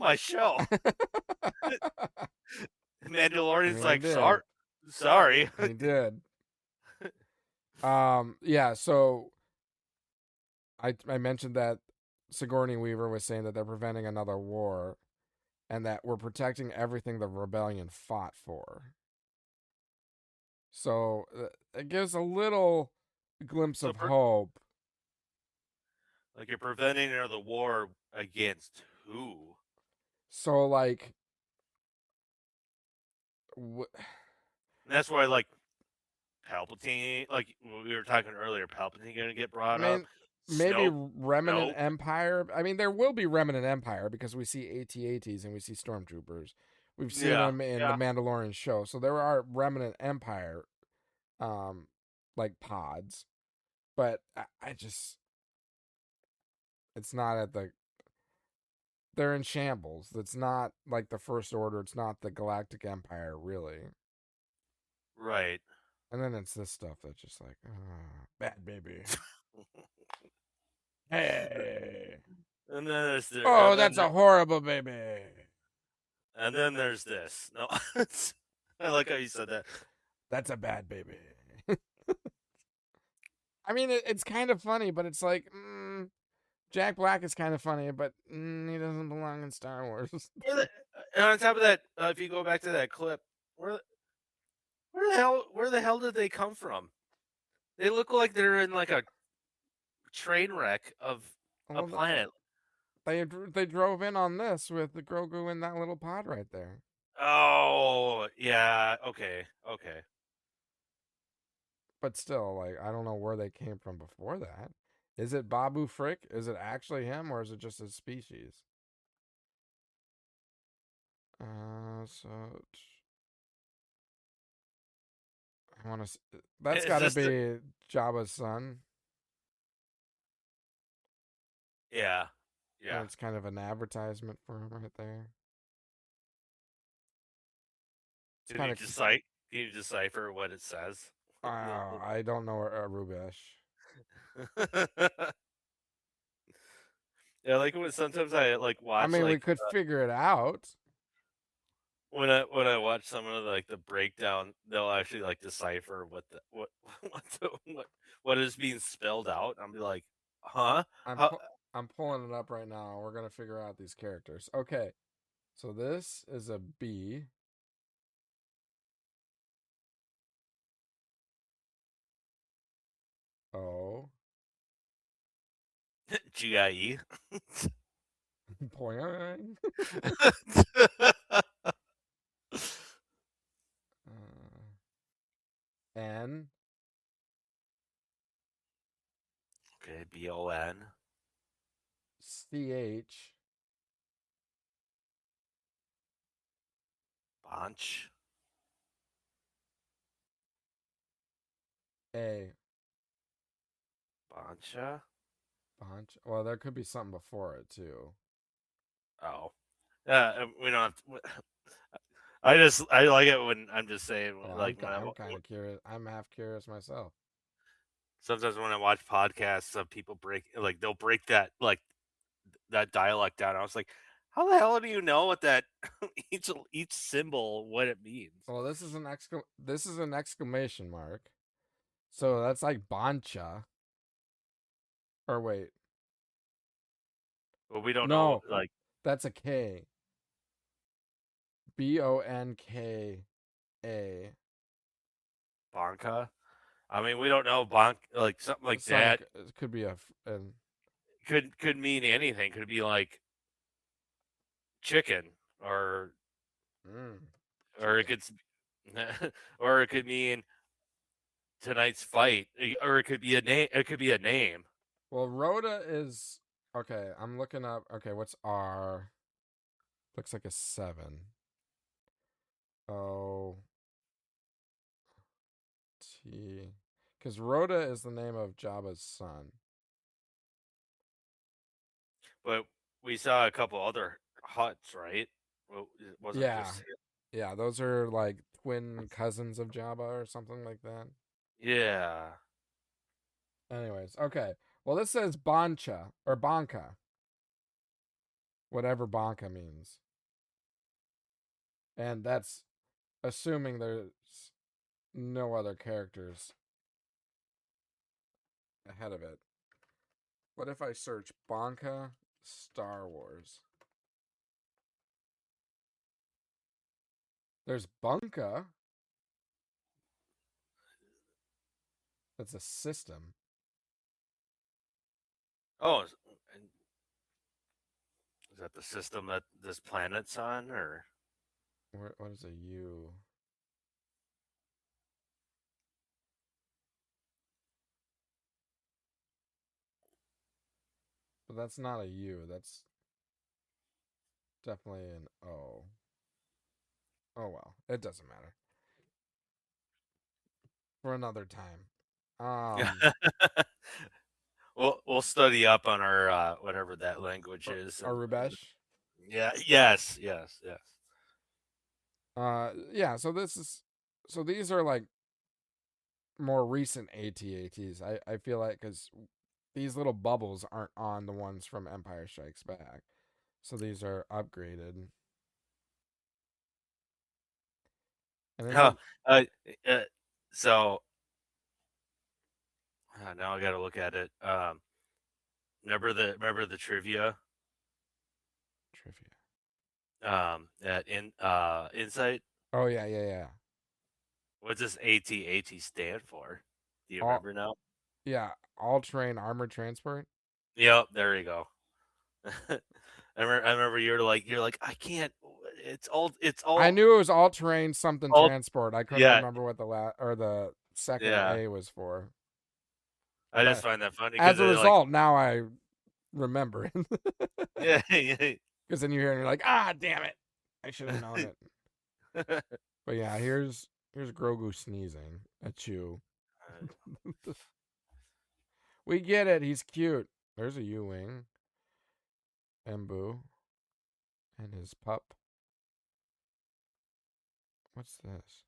my show. Mandalorian's I like, did. sorry. He did. Yeah, so I mentioned that Sigourney Weaver was saying that they're preventing another war, and that we're protecting everything the rebellion fought for. So it gives a little glimpse of hope. Like you're preventing another war against who? So like, And that's why like Palpatine, like we were talking earlier, Palpatine gonna get brought up. Maybe Snoke, Remnant Snoke. Empire. I mean, there will be Remnant Empire because we see AT-ATs and we see Stormtroopers. We've seen them in the Mandalorian show, so there are Remnant Empire, like pods. But I just, it's not at the. They're in shambles. It's not like the First Order. It's not the Galactic Empire, really. Right. And then it's this stuff that's just like, bad baby. Hey. And then there's the, Oh, that's a horrible baby. And then there's this. No, I like how you said that. That's a bad baby. I mean, it's kind of funny, but it's like, Jack Black is kind of funny, but he doesn't belong in Star Wars. And on top of that, if you go back to that clip, where the hell did they come from? They look like they're in like a train wreck of a planet. They drove in on this with the Grogu in that little pod right there. Oh, yeah. Okay. But still, like, I don't know where they came from before that. Is it Babu Frick? Is it actually him, or is it just his species? So I want to. That's got to be Jabba's son. Yeah. And it's kind of an advertisement for him right there. Can you decipher what it says? I don't know Arubish. Yeah, like when sometimes I like watch. I mean, like, we could figure it out. When I watch some of the breakdown, they'll actually like decipher what is being spelled out. I'll be like, huh? I'm pulling it up right now. We're gonna figure out these characters. Okay, so this is a B. O. GIE. Boing. N. Okay, BON. CH. Bonch. A. Boncha. Bonch. Well, there could be something before it too. Oh, we don't have to. I like it when I'm just saying I'm kind of curious. I'm half curious myself. Sometimes when I watch podcasts of people they'll break that that dialect down. I was like, how the hell do you know what that each symbol what it means? Well, this is an exclamation mark. So that's like Boncha. Or wait. Well, we don't know. Like that's a K. BONKA. Bonka. I mean, we don't know like something like that. It could be could mean anything. Could be like chicken or it could or it could mean tonight's fight, or it could be a name. It could be a name. Well, Rhoda is okay. I'm looking up. Okay, what's R? Looks like a 7. O T, because Rhoda is the name of Jabba's son. But we saw a couple other huts, right? Yeah, those are like twin cousins of Jabba or something like that. Yeah. Anyways, okay. Well, this says Boncha or Bonka. Whatever Bonka means. And that's assuming there's no other characters ahead of it. What if I search Bonka Star Wars. There's Bunka. That's a system. Oh, is that the system that this planet's on, or? What is a U? But that's not a U. That's definitely an O. Oh well, it doesn't matter. For another time. We'll study up on our whatever that language is. Arubesh. Yeah. Yes. Yeah. So these are like more recent AT-ATs. I feel like because these little bubbles aren't on the ones from Empire Strikes Back, so these are upgraded. And Oh, so now I got to look at it. Remember the trivia? At Insight. Oh yeah. What's this AT-AT stand for? Do you remember now? Yeah, all terrain armored transport. Yep, there you go. I remember you're like I can't. It's all. I knew it was all terrain something transport. I couldn't remember what the second A was for. I just find that funny. As a result, now I remember it. Yeah. Because then you hear it and you're like, ah, damn it, I should have known it. But yeah, here's Grogu sneezing at you. We get it. He's cute. There's a U-wing. Embu. And his pup. What's this?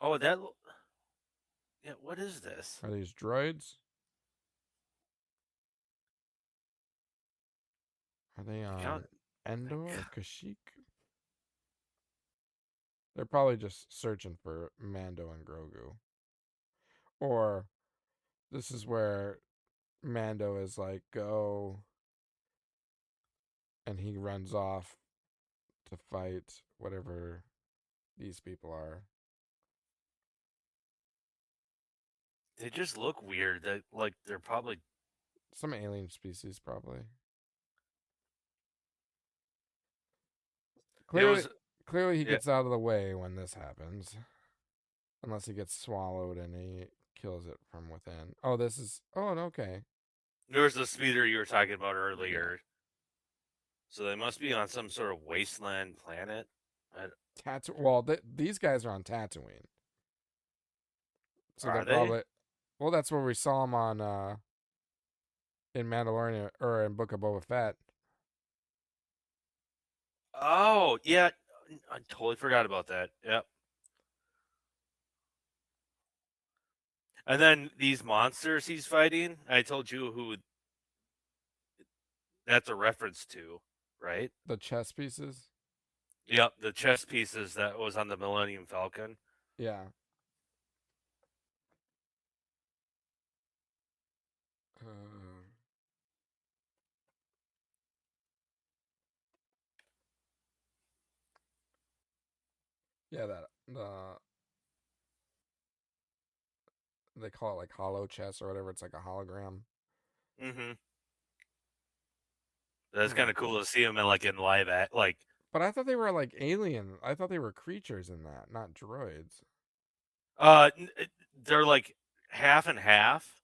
Oh, that. Yeah, what is this? Are these droids? Are they on Endor or Kashyyyk? They're probably just searching for Mando and Grogu. Or this is where Mando is like, go, and he runs off to fight whatever these people are. They just look weird. They're probably some alien species, probably. Clearly he gets out of the way when this happens. Unless he gets swallowed and he kills it from within. Oh, this is... Oh, okay. There's the speeder you were talking about earlier. So they must be on some sort of wasteland planet. Well, these guys are on Tatooine. So are they're they? Probably... Well, that's where we saw them on... in Mandalorian, or in Book of Boba Fett. Oh, yeah. I totally forgot about that. Yep. And then these monsters he's fighting, I told you who that's a reference to, right? The chess pieces? Yep, the chess pieces that was on the Millennium Falcon. Yeah. Yeah, they call it like hollow chess or whatever. It's like a hologram. Mm-hmm. That's kind of cool to see them in live act. But I thought they were like alien. I thought they were creatures in that, not droids. They're like half and half.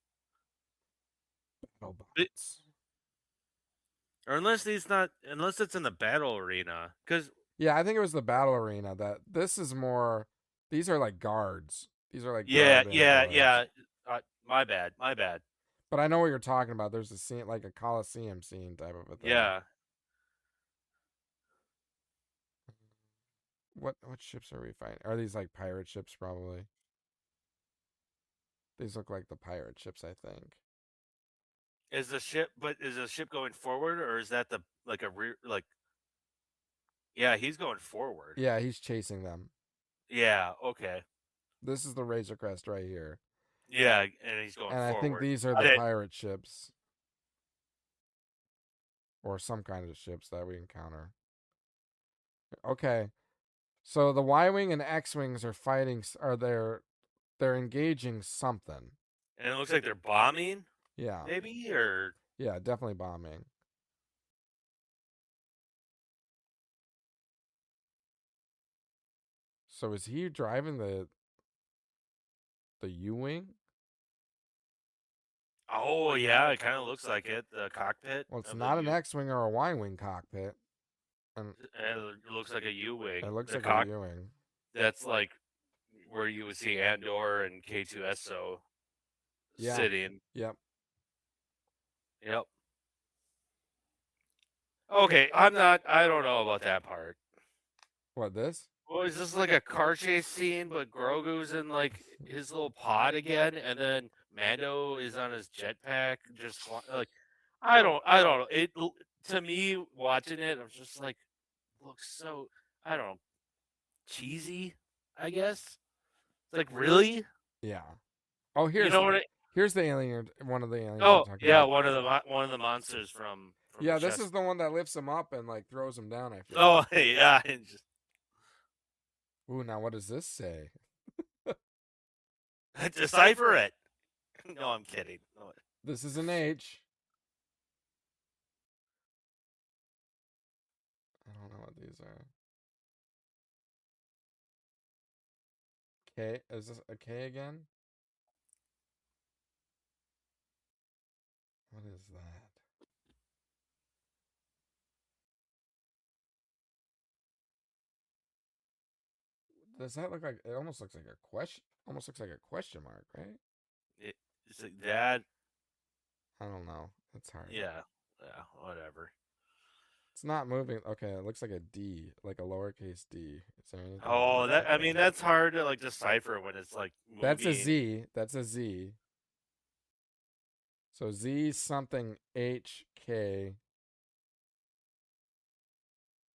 Battlebots. Or unless it's in the battle arena, because yeah, I think it was the battle arena. That this is more. These are like guards. These are like yeah. My bad. But I know what you're talking about. There's a scene like a Coliseum scene type of a thing. Yeah. What ships are we fighting? Are these like pirate ships? Probably. These look like the pirate ships, I think. Is the ship going forward, or is that Yeah, he's going forward. Yeah, he's chasing them. Yeah. Okay. This is the Razor Crest right here. Yeah, and he's going And forward. I think these are the pirate ships. Or some kind of ships that we encounter. Okay. So the Y-Wing and X-Wings are fighting, they're engaging something. And it looks like they're bombing, Yeah. maybe, or... Yeah, definitely bombing. So is he driving the U-Wing? Oh, yeah, it kind of looks like it, the cockpit. Well, it's of not the an X-Wing or a Y-Wing cockpit. And it looks like a U-Wing. it looks The like a U-Wing. That's like where you would see Andor and K2SO sitting. Yep. Yep. Okay, I don't know about that part. What, this? Well, is this like a car chase scene, but Grogu's in like his little pod again, and then Mando is on his jetpack, just like I don't know. It to me watching it, I was just like, looks so I don't know, cheesy. I guess it's like really. Yeah. Oh, here's here's the alien. One of the aliens. Oh yeah, one of the monsters from yeah, this is the one that lifts him up and like throws him down. I feel. Oh yeah. Ooh, now what does this say? Decipher it. No, I'm kidding. No. This is an H. I don't know what these are. K? Is this a K again? What is that? Does that look like? It almost looks like a question. Almost looks like a question mark, right? It's like that. I don't know. It's hard. Yeah, whatever. It's not moving. Okay, it looks like a D, like a lowercase D. Is there anything? Oh, that's hard to like decipher when it's like moving. That's a Z. That's a Z. So Z something HK.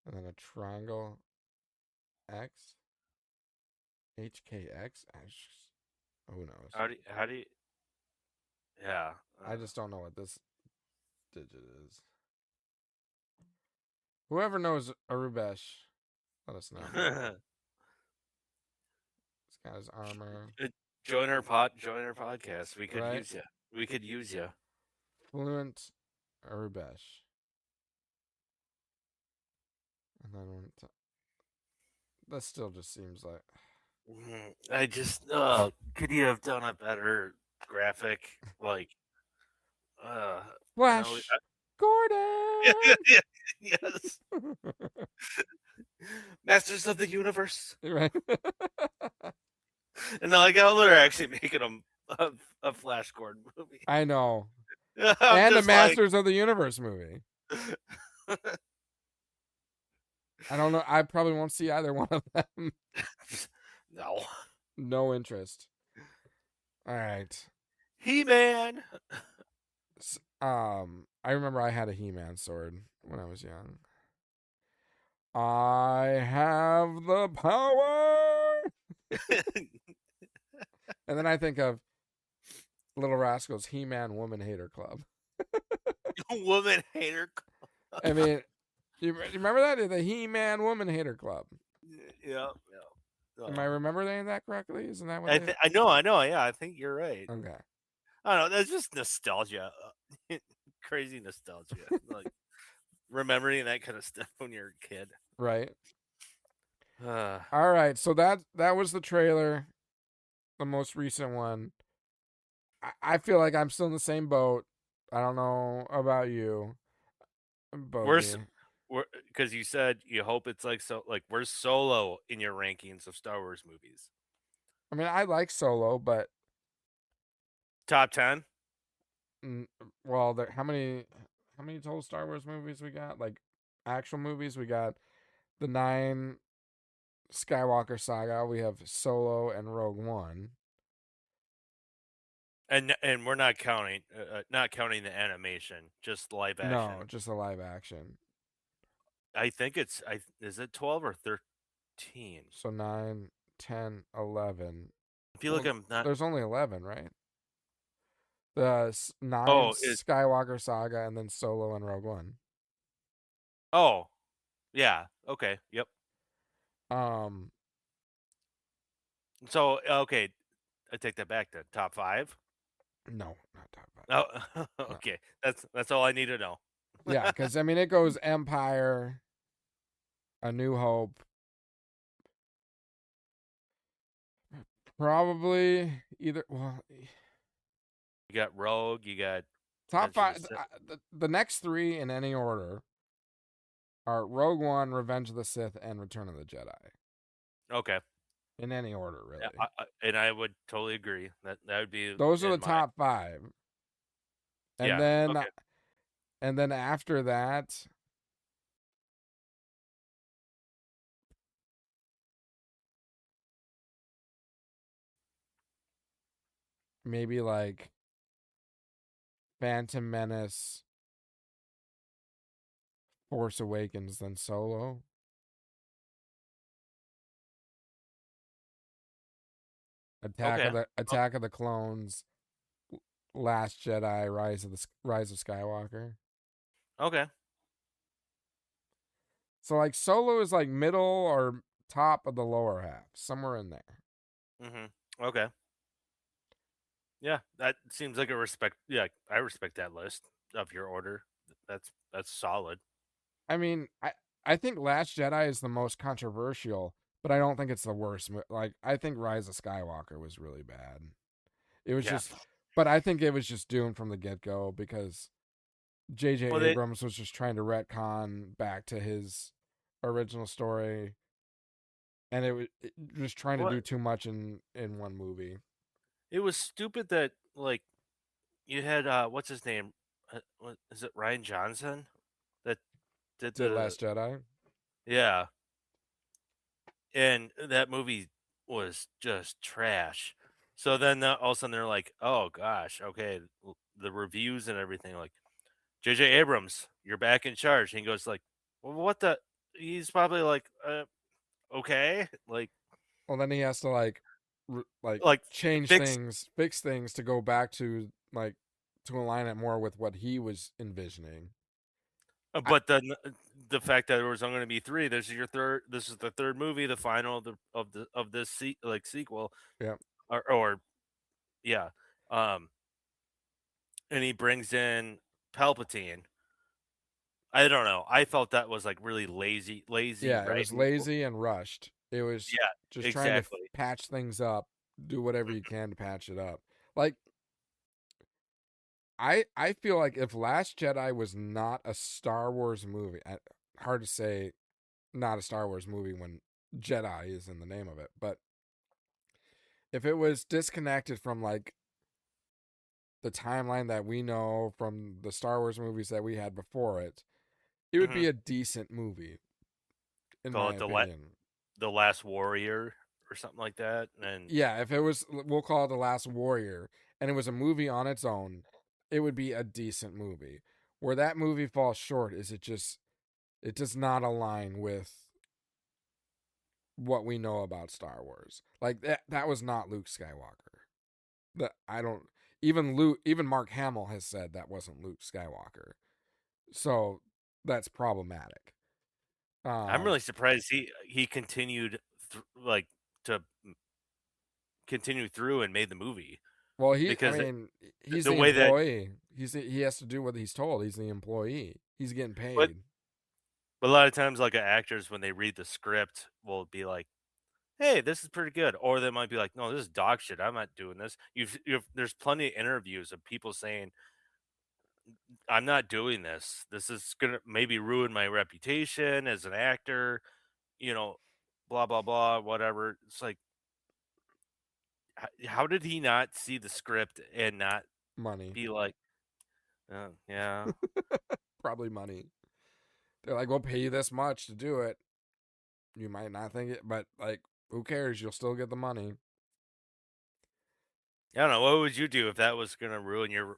And then a triangle X. HKX? Who knows? How do you? Yeah. I just don't know what this digit is. Whoever knows Arubesh, let us know. This guy's armor. Join our podcast. We could Right? use you. We could use you. Fluent Arubesh. And then that still just seems like. I just could you have done a better graphic like Flash Gordon. Yes. Masters of the Universe. Right. And I like how they're actually making a Flash Gordon movie. I know. And the Masters of the Universe movie. I don't know. I probably won't see either one of them. No. No interest. All right. He-Man. I remember I had a He-Man sword when I was young. I have the power. And then I think of Little Rascals He-Man Woman Hater Club. Woman Hater Club. I mean, you remember that? The He-Man Woman Hater Club. Yeah. Am I remembering that correctly? Isn't that what I know. Yeah, I think you're right. Okay. I don't know. That's just nostalgia. Crazy nostalgia. Like remembering that kind of stuff when you're a kid. Right. All right. So that was the trailer, the most recent one. I feel like I'm still in the same boat. I don't know about you. We're because you said you hope it's like where's Solo in your rankings of Star Wars movies? I mean, I like Solo, but top 10. Well, how many total Star Wars movies we got? Like actual movies, we got the 9 Skywalker saga. We have Solo and Rogue One. And we're not counting the animation, just live action. No, just the live action. I think is it 12 or 13? So 9, 10, 11. I feel like I'm not. There's only 11, right? The nine Oh, is Skywalker saga, and then Solo and Rogue One. oh, yeah. Okay. Yep. Um, So okay, I take that back. Then top 5. no, not top 5. Oh, No. okay. That's all I need to know. Yeah, because I mean, it goes Empire, A New Hope, probably either. Well, You got Rogue. You got top Revenge of 5. the Sith. The next 3 in any order are Rogue One, Revenge of the Sith, and Return of the Jedi. Okay. In any order, really. Yeah, and I would totally agree. That would be Those are the in my top 5. And yeah. then Okay. and then after that, maybe like Phantom Menace, Force Awakens, then Solo. Attack Okay. of the Clones, Last Jedi, Rise of Skywalker. Okay. So like Solo is like middle or top of the lower half, somewhere in there. Okay. Yeah, that seems like a respect. Yeah, I respect that list of your order. That's solid. I mean, I think Last Jedi is the most controversial, but I don't think it's the worst. Like I think Rise of Skywalker was really bad. It was Yeah. just, but I think it was just doomed from the get go because J.J. Well, Abrams was just trying to retcon back to his original story, and it was trying to What? do too much in one movie. It was stupid that like you had what's his name? What is it? Ryan Johnson that did Did the Last Jedi? yeah, and that movie was just trash. So then all of a sudden they're like, oh gosh, okay, the reviews and everything like J.J. Abrams, you're back in charge. And he goes like, well, what the? He's probably like, okay, like Well, then he has to like change fix. things, fix things to go back to like to align it more with what he was envisioning. But then the fact that there was only going to be 3. This is your third. This is the third movie, the final of this sequel. Yeah. Or yeah. And he brings in Palpatine. I don't know. I felt that was like really lazy. Yeah, it right? was lazy and rushed. It was Yeah, just trying to exactly. patch things up, do whatever you can to patch it up. Like I feel like if Last Jedi was not a Star Wars movie, hard to say not a Star Wars movie when Jedi is in the name of it, but if it was disconnected from like the timeline that we know from the Star Wars movies that we had before it, it would be a decent movie in Call my it opinion. the Last Warrior or something like that. And Yeah, if it was, we'll call it The Last Warrior, and it was a movie on its own, it would be a decent movie. Where that movie falls short is it does not align with what we know about Star Wars. Like that was not Luke Skywalker. That I don't even Mark Hamill has said that wasn't Luke Skywalker. So that's problematic. I'm really surprised he continued to continue through and made the movie. Well, because he's the the way that- employee. He has to do what he's told. He's the employee. He's getting paid. But a lot of times, like actors, when they read the script, will be like, "Hey, this is pretty good," or they might be like, "No, this is dog shit. I'm not doing this." There's plenty of interviews of people saying, "I'm not doing this. This is gonna maybe ruin my reputation as an actor," blah blah blah, whatever. It's like, how did he not see the script and not Money. be like, yeah, Probably money. They're like, we'll pay you this much to do it. You might not think it, but like, who cares? You'll still get the money. I don't know. What would you do if that was gonna ruin your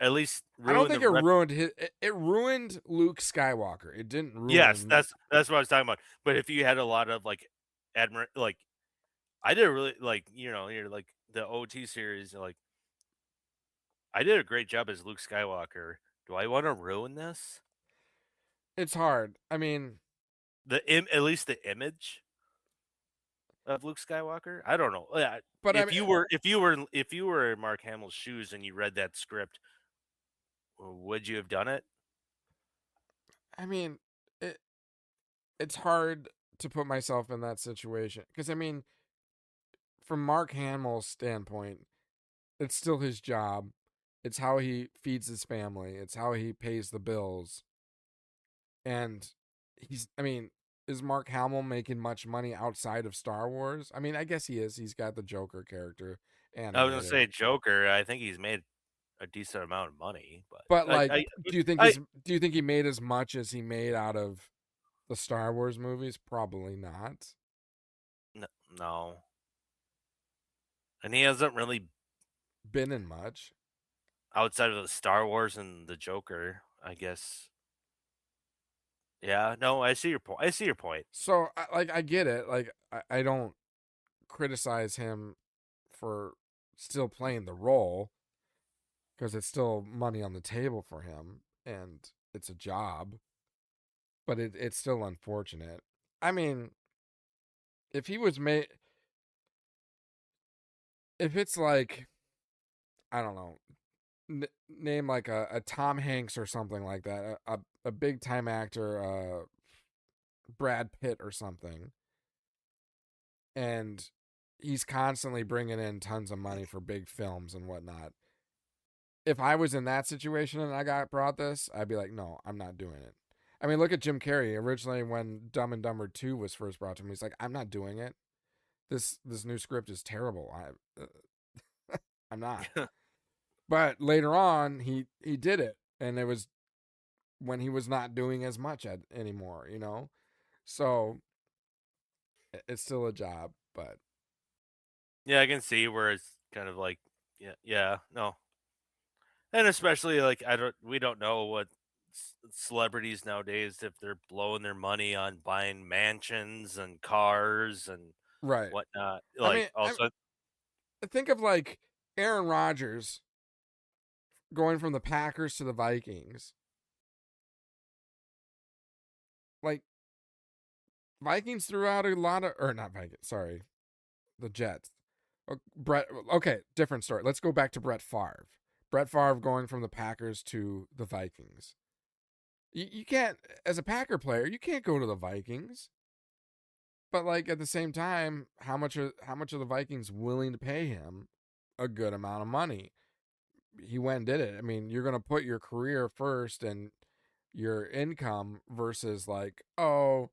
at least ruin I don't think the it ruined it ruined Luke Skywalker. It didn't ruin. Yes, that's what I was talking about. But if you had a lot of like I did really you're like the OT series, like I did a great job as Luke Skywalker. Do I want to ruin this? It's hard. I mean, At least the image of Luke Skywalker. I don't know. Yeah, but if you were in Mark Hamill's shoes and you read that script, would you have done it? I mean, it's hard to put myself in that situation because I mean, from Mark Hamill's standpoint, it's still his job. It's how he feeds his family. It's how he pays the bills. And I mean, is Mark Hamill making much money outside of Star Wars? I mean, I guess he is. He's got the Joker character. And I was gonna say Joker. I think he's made a decent amount of money, but like, do you think he made as much as he made out of the Star Wars movies? Probably not. No. And he hasn't really been in much outside of the Star Wars and the Joker, I guess. Yeah, no, I see your point. So, I get it. Like, I don't criticize him for still playing the role because it's still money on the table for him and it's a job. But it's still unfortunate. I mean, if he was made, if it's like, I don't know, name like a Tom Hanks or something like that, a big time actor, Brad Pitt or something, and he's constantly bringing in tons of money for big films and whatnot. If I was in that situation and I got brought this, I'd be like, no, I'm not doing it. I mean, look at Jim Carrey. Originally, when Dumb and Dumber 2 was first brought to him, he's like, I'm not doing it. This new script is terrible. I'm not. But later on, he did it, and it was when he was not doing as much anymore, you know? So, it's still a job, but... Yeah, I can see where it's kind of like, yeah, no. And especially, like, we don't know what celebrities nowadays, if they're blowing their money on buying mansions and cars and whatnot. Like, also... think of, like, Aaron Rodgers going from the Packers to the Vikings. Like, Vikings threw out a lot of, or not Vikings, sorry, the Jets. Okay, different story. Let's go back to Brett Favre. Brett Favre going from the Packers to the Vikings. You can't, as a Packer player, you can't go to the Vikings. But like at the same time, how much are the Vikings willing to pay him a good amount of money? He went and did it. I mean, you're going to put your career first and your income versus like, oh,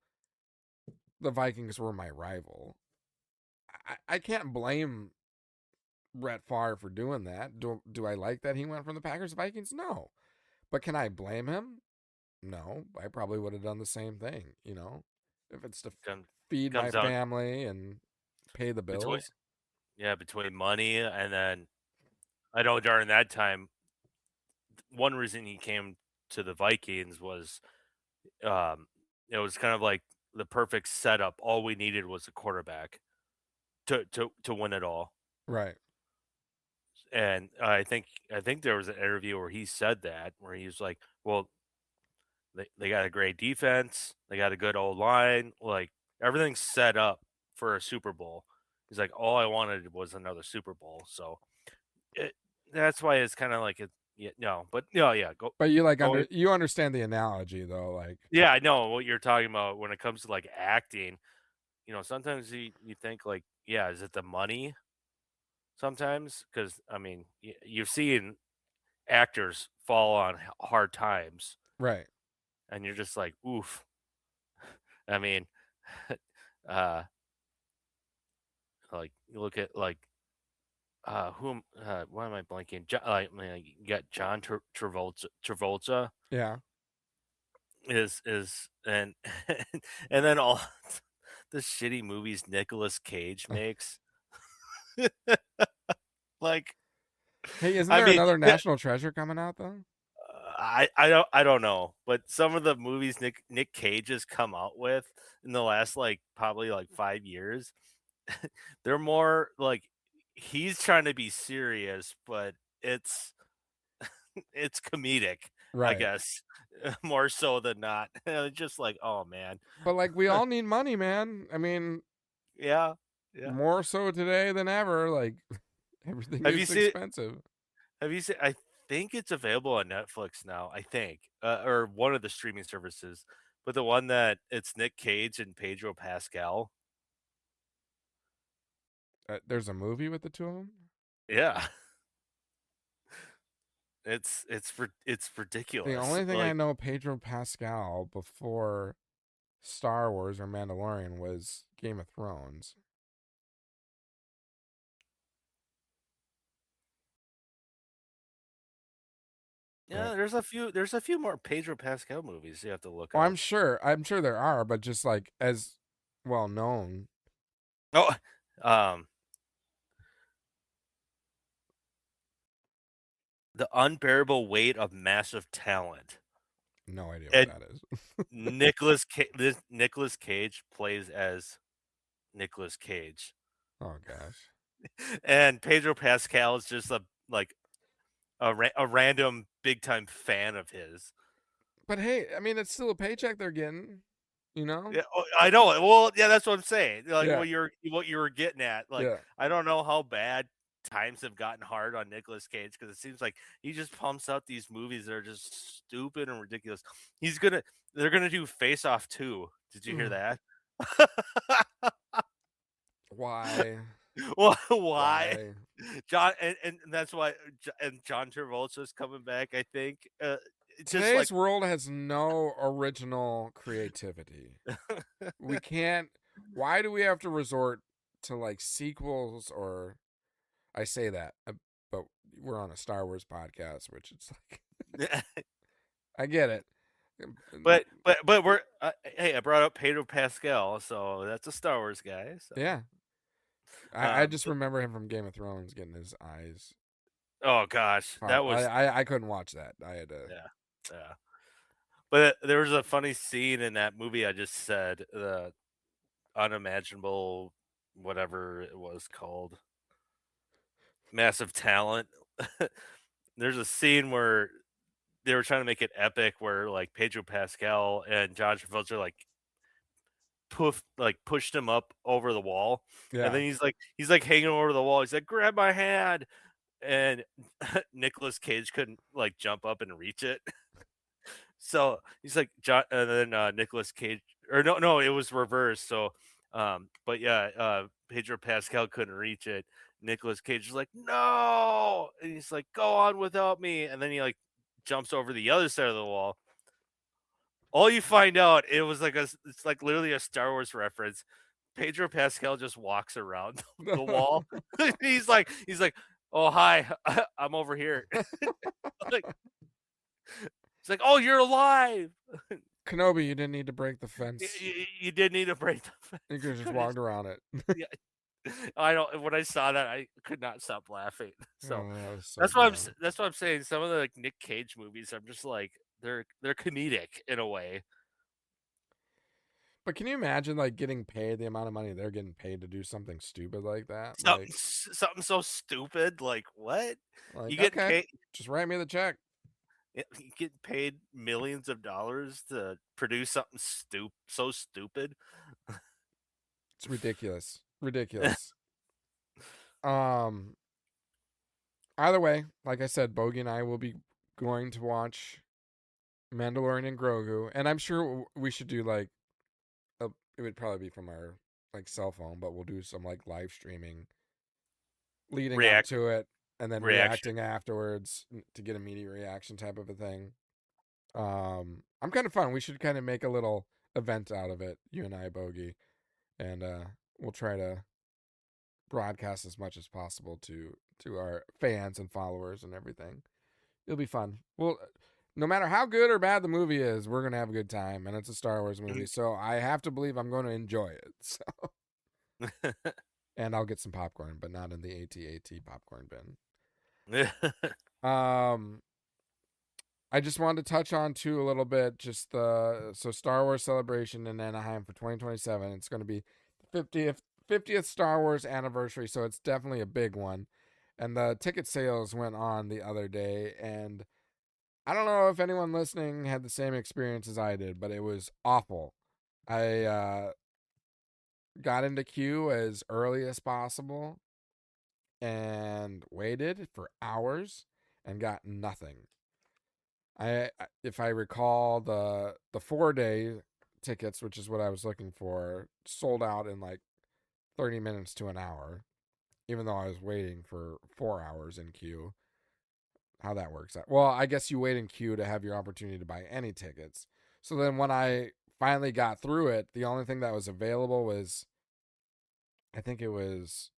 the Vikings were my rival. I can't blame Brett Favre for doing that. Do I like that he went from the Packers to Vikings? No. But can I blame him? No. I probably would have done the same thing, you know? If it's to feed my family and pay the bills. Between money and then I know during that time, one reason he came to the Vikings was it was kind of like the perfect setup. All we needed was a quarterback to win it all. Right. And I think there was an interview where he said that, where he was like, well, they got a great defense, they got a good old line, like everything's set up for a Super Bowl. He's like, all I wanted was another Super Bowl. So that's why it's kind of like go. But you you understand the analogy though, like. Yeah, I know what you're talking about when it comes to like acting. You know, sometimes you think like, yeah, is it the money? Sometimes, because I mean, you've seen actors fall on hard times, right? And you're just like, oof. I mean, like you look at like, why am I blanking? You got John Travolta. Yeah. Is and and then all the shitty movies Nicolas Cage makes. Like, hey, isn't there another National Treasure coming out though? I don't know, but some of the movies Nick Cage has come out with in the last like probably like 5 years, they're more like he's trying to be serious, but it's it's comedic, I Right. guess, more so than not. It's just like, oh man, But like we all need money, man. I mean, yeah, yeah. more so today than ever. Like everything Have you is seen? expensive. Have you seen? I think it's available on Netflix now. I think, or one of the streaming services, but the one that it's Nick Cage and Pedro Pascal. There's a movie with the two of them. Yeah, it's The ridiculous. only thing I Like, know Pedro Pascal before Star Wars or Mandalorian was Game of Thrones. yeah, But, there's a few more Pedro Pascal movies you have to look oh, up. I'm sure there are, but just like as well known. Oh, um, The Unbearable Weight of Massive Talent. No idea what And that is. Nicholas Cage plays as Nicholas Cage, Oh gosh. and Pedro Pascal is just a random big time fan of his. But hey, I mean, it's still a paycheck they're getting, you know? Yeah, I know. Well, yeah, that's what I'm saying. Like Yeah. what you were getting at. Like, Yeah. I don't know how bad times have gotten hard on Nicolas Cage because it seems like he just pumps out these movies that are just stupid and ridiculous. They're gonna do Face Off 2. Did you hear that? Why? Well, why? John and that's why and John Travolta's coming back, I think. Just like Today's world has no original creativity. We can't. Why do we have to resort to like sequels or? I say that, but we're on a Star Wars podcast, which it's like I get it. but we're hey, I brought up Pedro Pascal, so that's a Star Wars guy. So. Yeah, I just remember him from Game of Thrones getting his eyes. Oh gosh, that was I couldn't watch that. I had to. Yeah. But there was a funny scene in that movie I just said, the unimaginable, whatever it was called, Massive Talent. There's a scene where they were trying to make it epic, where like Pedro Pascal and John Travolta pushed him up over the wall, Yeah. and then he's like hanging over the wall. He's like, grab my hand, and Nicolas Cage couldn't like jump up and reach it. So he's like John, and then Nicolas Cage, or no, it was reversed. So, but yeah, Pedro Pascal couldn't reach it. Nicolas Cage is like, no, and he's like, go on without me, and then he like jumps over the other side of the wall. All you find out, it's like literally a Star Wars reference. Pedro Pascal just walks around the wall. he's like, oh hi, I'm over here. Like, it's like, oh, you're alive. Kenobi, you didn't need to break the fence. You did need to break the fence. You could have just walked around it. Yeah, I don't. When I saw that, I could not stop laughing. So, so that's what I'm saying. Some of the like Nick Cage movies, I'm just like they're comedic in a way. But can you imagine like getting paid the amount of money they're getting paid to do something stupid like that? Something so stupid. Like what? Like, You get paid. Just write me the check. You get paid millions of dollars to produce something so stupid. It's ridiculous. Ridiculous. Either way, like I said, Bogey and I will be going to watch Mandalorian Grogu, and I'm sure we should do like it would probably be from our like cell phone, but we'll do some like live streaming leading up to it and then reacting afterwards to get immediate reaction type of a thing. I'm kind of fun. We should kind of make a little event out of it, you and I, Bogey, and we'll try to broadcast as much as possible to our fans and followers and everything. It'll be fun. Well, no matter how good or bad the movie is, we're gonna have a good time, and it's a Star Wars movie, so I have to believe I'm going to enjoy it. So, and I'll get some popcorn, but not in the AT-AT popcorn bin. I just wanted to touch on too a little bit, just Star Wars Celebration in Anaheim for 2027. It's going to be the 50th Star Wars anniversary, so it's definitely a big one. And the ticket sales went on the other day, and I don't know if anyone listening had the same experience as I did, but it was awful. I got into queue as early as possible and waited for hours and got nothing. If I recall, the 4-day tickets, which is what I was looking for, sold out in like 30 minutes to an hour, even though I was waiting for 4 hours in queue. How that works out. Well, I guess you wait in queue to have your opportunity to buy any tickets. So then when I finally got through it, the only thing that was available was, I think it was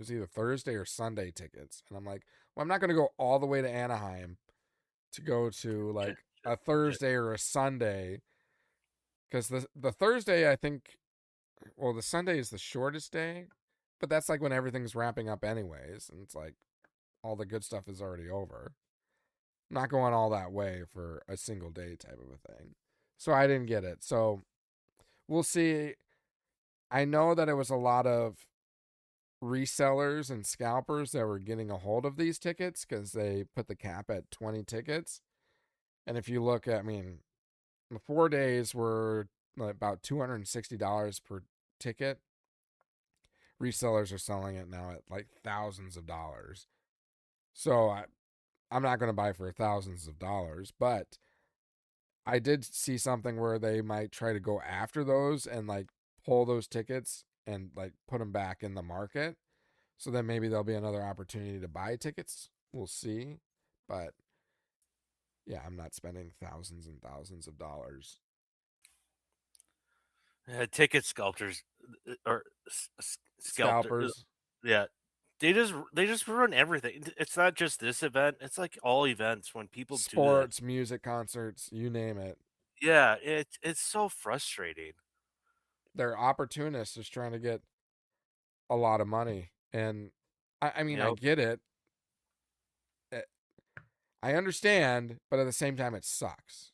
either Thursday or Sunday tickets. And I'm like, well, I'm not going to go all the way to Anaheim to go to like a Thursday or a Sunday, because the Thursday, I think, well, the Sunday is the shortest day, but that's like when everything's wrapping up anyways, and it's like all the good stuff is already over. I'm not going all that way for a single day type of a thing. So I didn't get it. So we'll see. I know that it was a lot of resellers and scalpers that were getting a hold of these tickets because they put the cap at 20 tickets. And if you look at, I mean, the 4 days were about $260 per ticket. Resellers are selling it now at like thousands of dollars. So I'm not going to buy for thousands of dollars, but I did see something where they might try to go after those and like pull those tickets and like put them back in the market. So then maybe there'll be another opportunity to buy tickets. We'll see. But yeah, I'm not spending thousands and thousands of dollars. Ticket sculptors or Scalpers. Yeah, they just ruin everything. It's not just this event; it's like all events when people Sports, do music, concerts, you name it. that. Yeah, it's so frustrating. They're opportunists just trying to get a lot of money. And I mean, I Yep. get it. I understand, but at the same time, it sucks.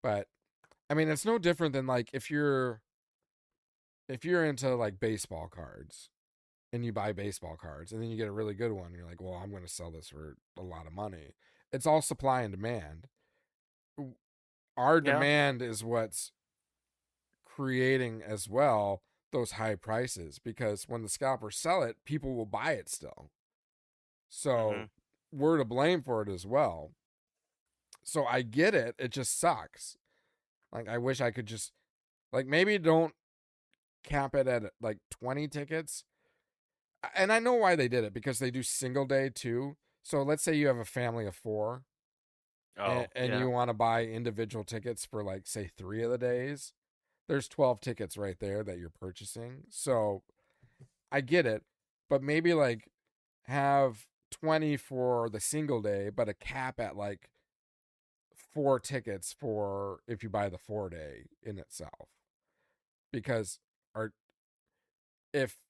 But I mean, it's no different than like if you're into like baseball cards and you buy baseball cards and then you get a really good one, you're like, well, I'm going to sell this for a lot of money. It's all supply and demand. Our Yeah. demand is what's creating as well those high prices, because when the scalpers sell it, people will buy it still. So we're to blame for it as well. So I get it. It just sucks. Like, I wish I could just, like, maybe don't cap it at like 20 tickets. And I know why they did it, because they do single day too. So let's say you have a family of 4 and Yeah. you want to buy individual tickets for like, say, 3 of the days. There's 12 tickets right there that you're purchasing. So I get it, but maybe like have 20 for the single day, but a cap at like 4 tickets for if you buy the 4-day in itself. Because if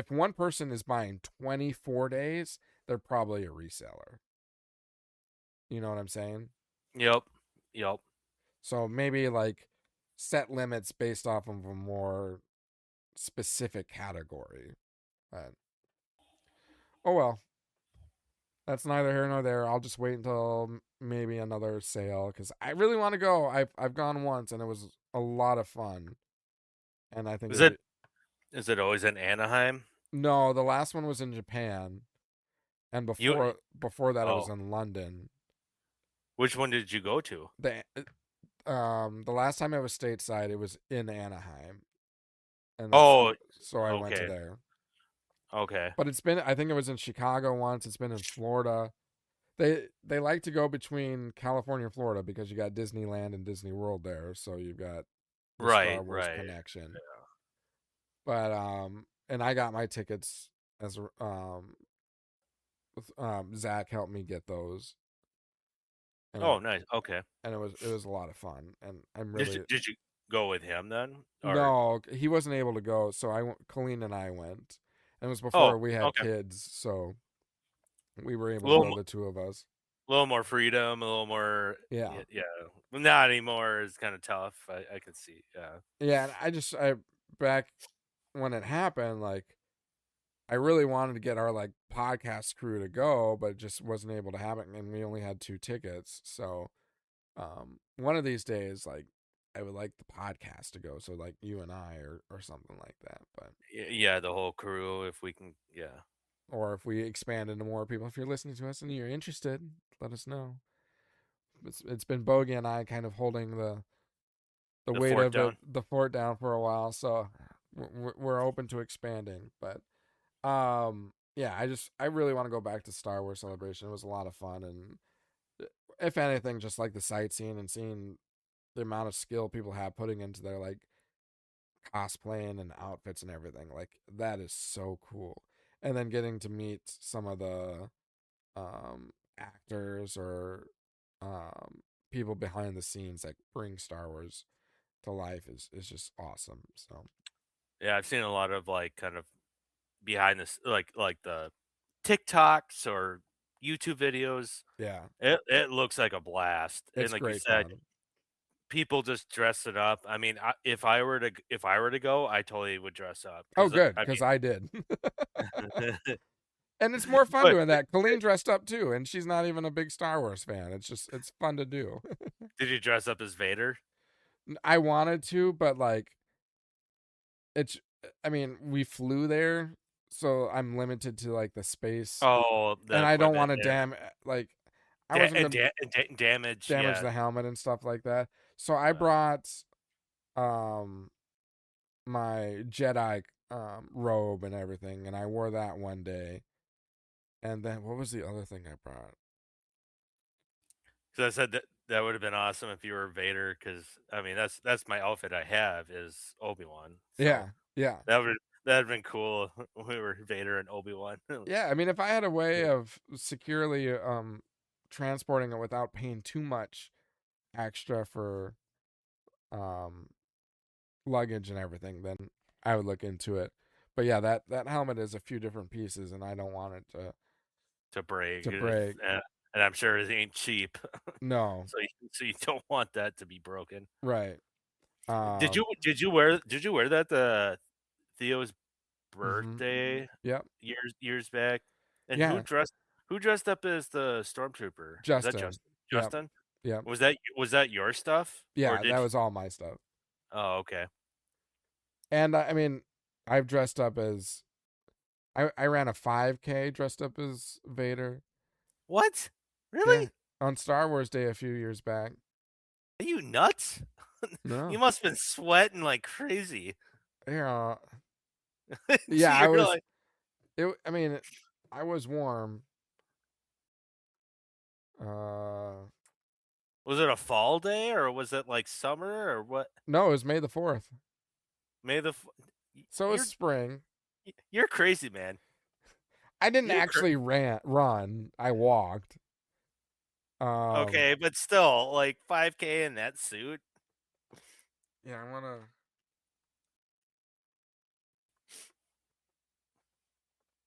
one person is buying 24 days, they're probably a reseller. You know what I'm saying? Yep. So maybe like set limits based off of a more specific category. But oh well. That's neither here nor there. I'll just wait until maybe another sale, because I really want to go. I've gone once and it was a lot of fun. And I think is it always in Anaheim? No, the last one was in Japan, and before that it was in London. Which one did you go to? The last time I was stateside, it was in Anaheim, and so I went to there. Okay. But I think it was in Chicago once. It's been in Florida. They like to go between California and Florida because you got Disneyland and Disney World there, so you've got the Star Wars connection. Yeah. But and I got my tickets as Zach helped me get those. And nice. Okay. And it was a lot of fun, and I'm really. Did you go with him then? Or... No, he wasn't able to go, so Colleen and I went. And it was before we had kids, so we were able to go, the 2 of us. A little more freedom, a little more. Yeah. Not anymore is kind of tough. I could see. Yeah. Yeah, and I back when it happened, like, I really wanted to get our like podcast crew to go, but just wasn't able to have it, and we only had 2 tickets. So one of these days, like, I would like the podcast to go, so like you and I or something like that. But Yeah, the whole crew, if we can. Yeah. or if we expand into more people, if you're listening to us and you're interested, let us know. It's been Bogey and I kind of holding the weight fort of down. the fort down for a while, so we're open to expanding. But yeah, I really want to go back to Star Wars Celebration. It was a lot of fun, and if anything, just like the sightseeing and seeing the amount of skill people have putting into their like cosplaying and outfits and everything, like that is so cool. And then getting to meet some of the actors or people behind the scenes that bring Star Wars to life is just awesome. So Yeah, I've seen a lot of like kind of behind this, like the TikToks or YouTube videos. yeah, It looks like a blast, and it's like you great said, fun. people just dress it up. I mean, if I were to go, I totally would dress up. Oh, good, I because I did. mean, And it's more fun but doing that. Colleen dressed up too, and she's not even a big Star Wars fan. It's fun to do. did you dress up as Vader? I wanted to, but like I mean, we flew there, so I'm limited to like the space, Oh, and the I don't want equipment, to yeah. like I wasn't And gonna damage, damage yeah. the helmet and stuff like that. So I brought my Jedi robe and everything, and I wore that one day. And then what was the other thing I brought? So I said that would have been awesome if you were Vader, because I mean that's my outfit I have is Obi-Wan. So Yeah, yeah. that'd been cool. We were Vader and Obi-Wan. Yeah, I mean, if I had a way of securely transporting it without paying too much extra for um luggage and everything, then I would look into it. But yeah, that helmet is a few different pieces, and I don't want it To break. to break. And I'm sure it ain't cheap. No, So you don't want that to be broken. right. Did you wear that to Theo's Mhm. birthday Yep. years back? And Yeah, who dressed up as the stormtrooper? Was that Justin. Justin? Yep. Justin? Yep. Was that your stuff? Or Yeah, did that was all my stuff. Oh, okay. And I mean, I've dressed up as I ran a 5K dressed up as Vader. What? Yeah, Really? on Star Wars Day a few years back. Are you nuts? No. You must have been sweating like crazy. Yeah. So Yeah, I you're was like, I mean, I was warm. Uh was it a fall day or was it like summer or what? no, it was May the 4th. May the So it was spring. you're crazy, man. I didn't You're actually run. I walked. okay, but still, like 5K in that suit. Yeah,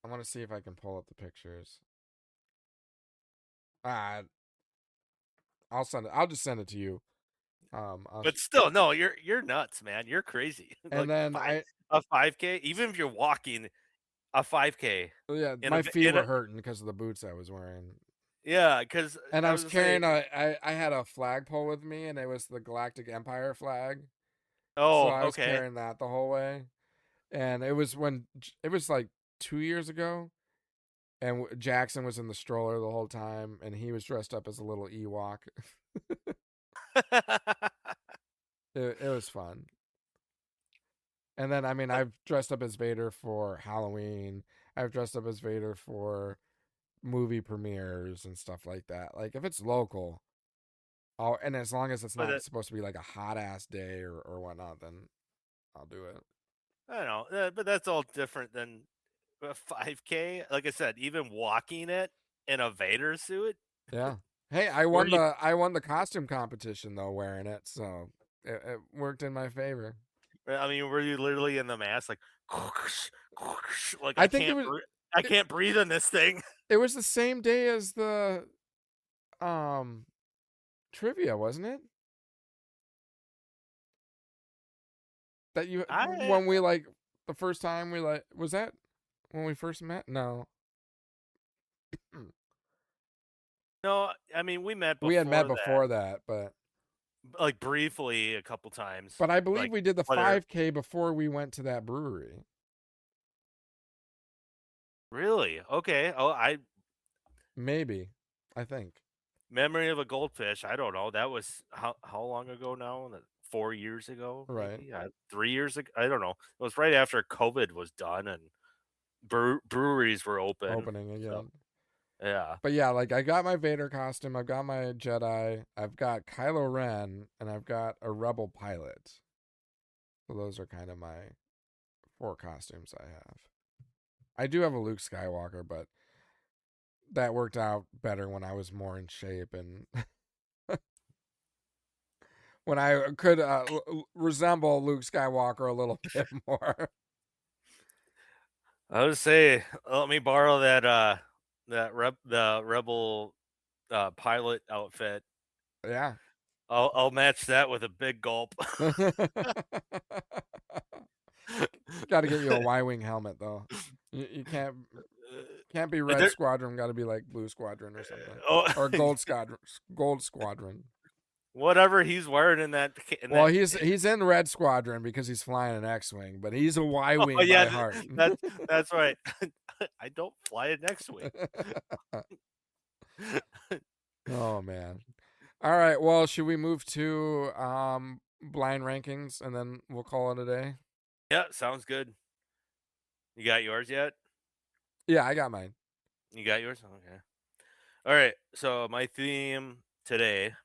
I wanna see if I can pull up the pictures. Uh I'll just send it to you. But still, no, you're nuts, man. You're crazy. And Like then a 5K, even if you're walking a 5K yeah, in my a feet in were a hurting because of the boots I was wearing. yeah, because And I I was was carrying saying, I had a flagpole with me, and it was the Galactic Empire flag. So oh, I was okay. carrying that the whole way. And it was it was like 2 years ago, and Jackson was in the stroller the whole time, and he was dressed up as a little Ewok. It was fun. And then I mean, I've dressed up as Vader for Halloween. I've dressed up as Vader for movie premieres and stuff like that. Like if it's local, and as long as it's But not supposed to be like a hot ass day or whatnot, then I'll do it. I don't know, but that's all different than a 5K. Like I said, even walking it in a Vader suit. Yeah. Hey, Were you I won the costume competition though wearing it, so it worked in my favor. I mean, were you literally in the mask, like, like I think it was I can't breathe in this thing. it was the same day as the trivia, wasn't it? That you I when we like the first time we like was that when we first met? No. No, I mean we met before We had met that, before that, but like briefly a couple times. I believe like, we did the whether- 5K before we went to that brewery. Really? Okay. Oh, Maybe. I think. memory of a goldfish. I don't know. That was how long ago now? 4 years ago, Right. maybe? 3 years ago. I don't know. It was right after COVID was done and breweries were Opening again. So, yeah. But yeah, like I got my Vader costume, I've got my Jedi, I've got Kylo Ren, and I've got a Rebel pilot. So those are kind of my 4 costumes I have. I do have a Luke Skywalker, but that worked out better when I was more in shape and when I could resemble Luke Skywalker a little bit more. I would say, let me borrow the Rebel pilot outfit. Yeah. I'll match that with a big gulp. Got to get you a Y-wing helmet though. You can't be Red Squadron. Got to be like Blue Squadron or something, or Gold Squadron. Gold Squadron. Whatever he's wearing in that. Well, he's in Red Squadron because he's flying an X-wing, but he's a Y-wing by heart. That's right. I don't fly an X-wing. Oh man. All right. Well, should we move to blind rankings and then we'll call it a day? Yeah, sounds good. You got yours yet? Yeah, I got mine. You got yours? Okay. All right. So my theme today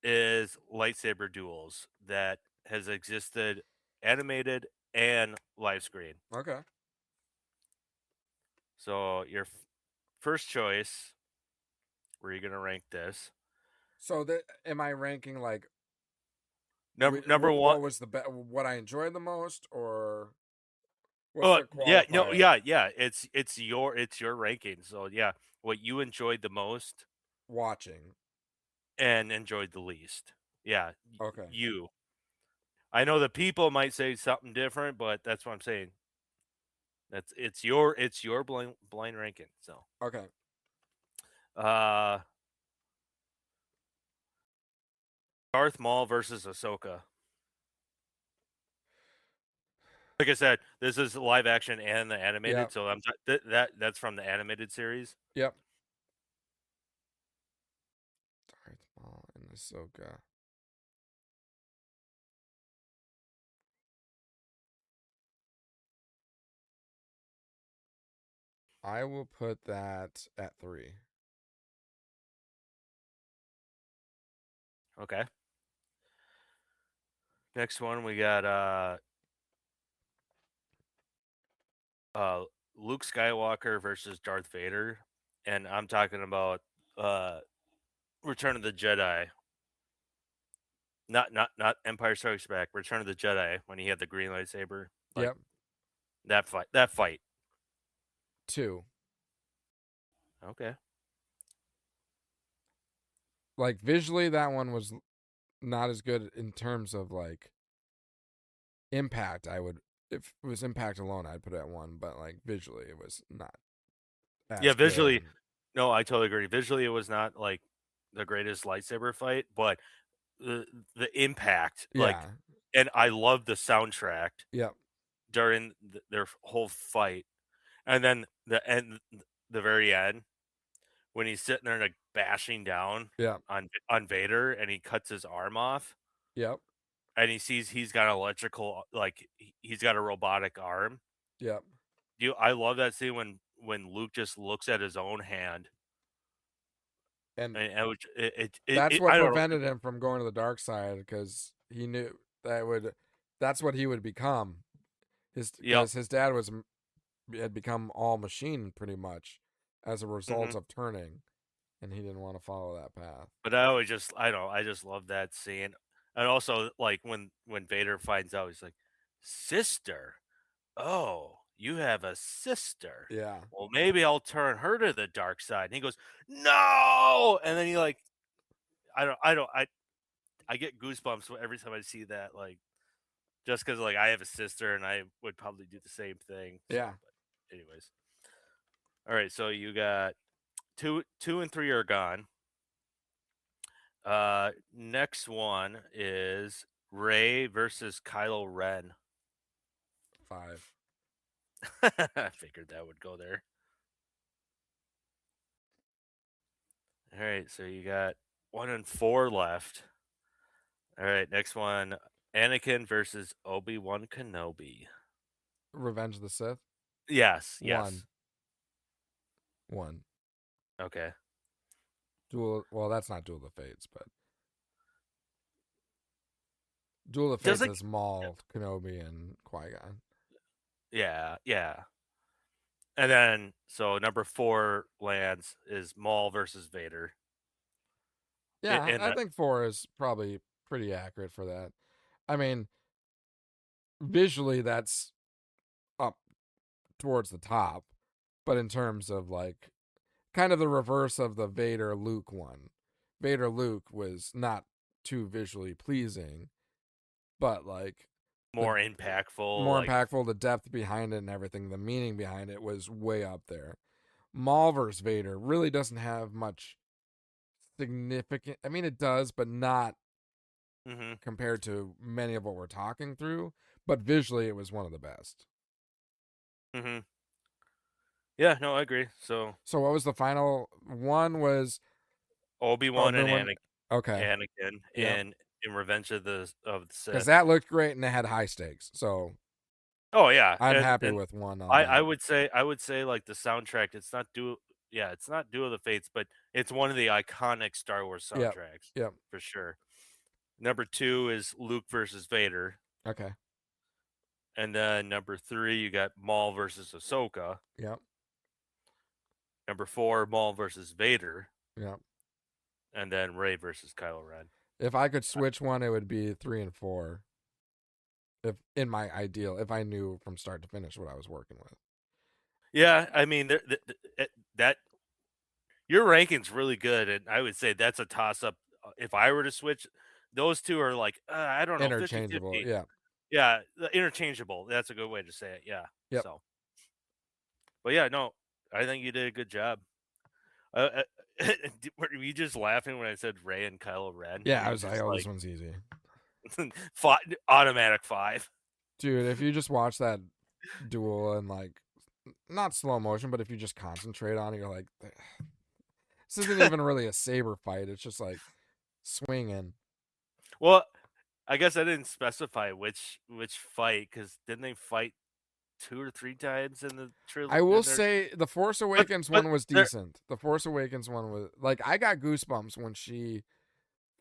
is lightsaber duels that has existed animated and live screen. Okay. So your first choice, where are you going to rank this? So am I ranking like number one? What was what I enjoyed the most, or yeah, it's your ranking. So yeah, what you enjoyed the most watching and enjoyed the least. Yeah. Okay. I know the people might say something different, but that's what I'm saying. It's your blind ranking. So okay. Darth Maul versus Ahsoka. Like I said, this is live action and the animated, Yep. so that's from the animated series. Yep. Darth Maul and Ahsoka. I will put that at 3. Okay. Next one we got Luke Skywalker versus Darth Vader, and I'm talking about Return of the Jedi. Not Empire Strikes Back. Return of the Jedi, when he had the green lightsaber. Yep. That fight. 2. Okay. Like visually, that one was not as good in terms of like impact. If it was impact alone, I'd put it at 1, but like visually, it was not. Yeah, visually, good. no, I totally agree. Visually, it was not like the greatest lightsaber fight, but the impact, like, and I love the soundtrack. Yep. During their whole fight, and then the very end, when he's sitting there like bashing down on Vader, and he cuts his arm off. Yep. And he sees he's got electrical, like he's got a robotic arm. Yep. I love that scene when Luke just looks at his own hand. And that's what prevented him from going to the dark side, because he knew that's what he would become. His dad had become all machine pretty much as a result of turning, and he didn't want to follow that path. But I just love that scene. And also, like, when Vader finds out, he's like, sister. Oh, you have a sister. Yeah. Well, maybe I'll turn her to the dark side. And he goes, no. And then he like, I get goosebumps every time I see that. Like, just because like I have a sister and I would probably do the same thing. So, Yeah. But anyways, all right. So you got two and three are gone. Next one is Rey versus Kylo Ren. 5. I figured that would go there. All right, so you got 1 and 4 left. All right, next one, Anakin versus Obi-Wan Kenobi. Revenge of the Sith. Yes. 1. Okay. Well, that's not Duel of the Fates, but Duel of the Fates is Maul, Kenobi, and Qui-Gon. Yeah. And then, so number 4 lands is Maul versus Vader. Yeah, I think 4 is probably pretty accurate for that. I mean, visually, that's up towards the top, but in terms of like kind of the reverse of the Vader Luke one. Vader Luke was not too visually pleasing, but like more impactful. More impactful, the depth behind it and everything, the meaning behind it was way up there. Maul vs. Vader really doesn't have much significant. I mean, it does, but not compared to many of what we're talking through. But visually, it was one of the best. Yeah, no, I agree. So what was the final one? Was Obi-Wan and Anakin. Okay. Anakin in Revenge of the Sith. Because that looked great and it had high stakes. So. Oh yeah, I'm happy with one. I would say like the soundtrack. It's not Duel of the Fates, but it's one of the iconic Star Wars soundtracks. Yep. For sure. Number 2 is Luke versus Vader. Okay. And then number 3, you got Maul versus Ahsoka. Yep. Number 4, Maul versus Vader. Yep. And then Rey versus Kylo Ren. If I could switch one, it would be 3 and 4. If in my ideal, if I knew from start to finish what I was working with. Yeah, I mean that your ranking's really good, and I would say that's a toss up. If I were to switch, those two are like I don't know, interchangeable. 50-50. Yeah, interchangeable. That's a good way to say it. Yeah. Yep. So, but yeah, no, I think you did a good job. Were you just laughing when I said Rey and Kylo Ren? Yeah, I was like, oh, this one's easy. Automatic 5. Dude, if you just watch that duel and like not slow motion, but if you just concentrate on it, you're like, this isn't even really a saber fight. It's just like swinging. Well, I guess I didn't specify which fight, because didn't they fight 2 or 3 times in the trilogy? I will say the Force Awakens one was decent. The Force Awakens one was like, I got goosebumps when she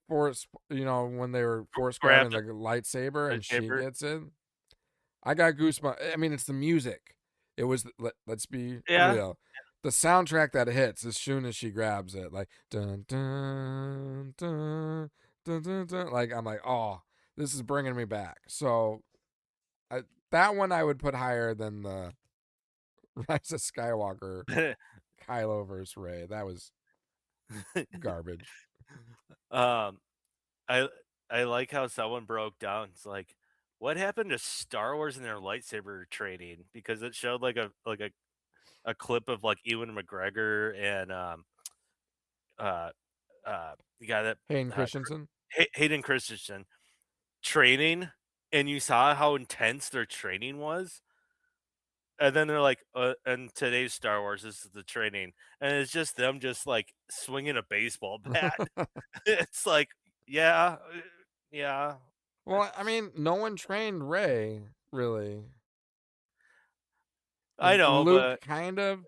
when they were force grabbing the lightsaber and she gets it. I got goosebumps. I mean, it's the music. It was, let's be real. The soundtrack that hits as soon as she grabs it, like dun dun dun dun dun dun. Like I'm like, oh, this is bringing me back. So, that one I would put higher than the Rise of Skywalker, Kylo versus Rey. That was garbage. I like how someone broke down. It's like, what happened to Star Wars and their lightsaber training? Because it showed like a clip of like Ewan McGregor and the guy that Hayden Christensen. Hayden Christensen training, and you saw how intense their training was. And then they're like, and today's Star Wars, this is the training. And it's just them just like swinging a baseball bat. It's like, yeah. Well, I mean, no one trained Rey, really. I know, Luke but kind of.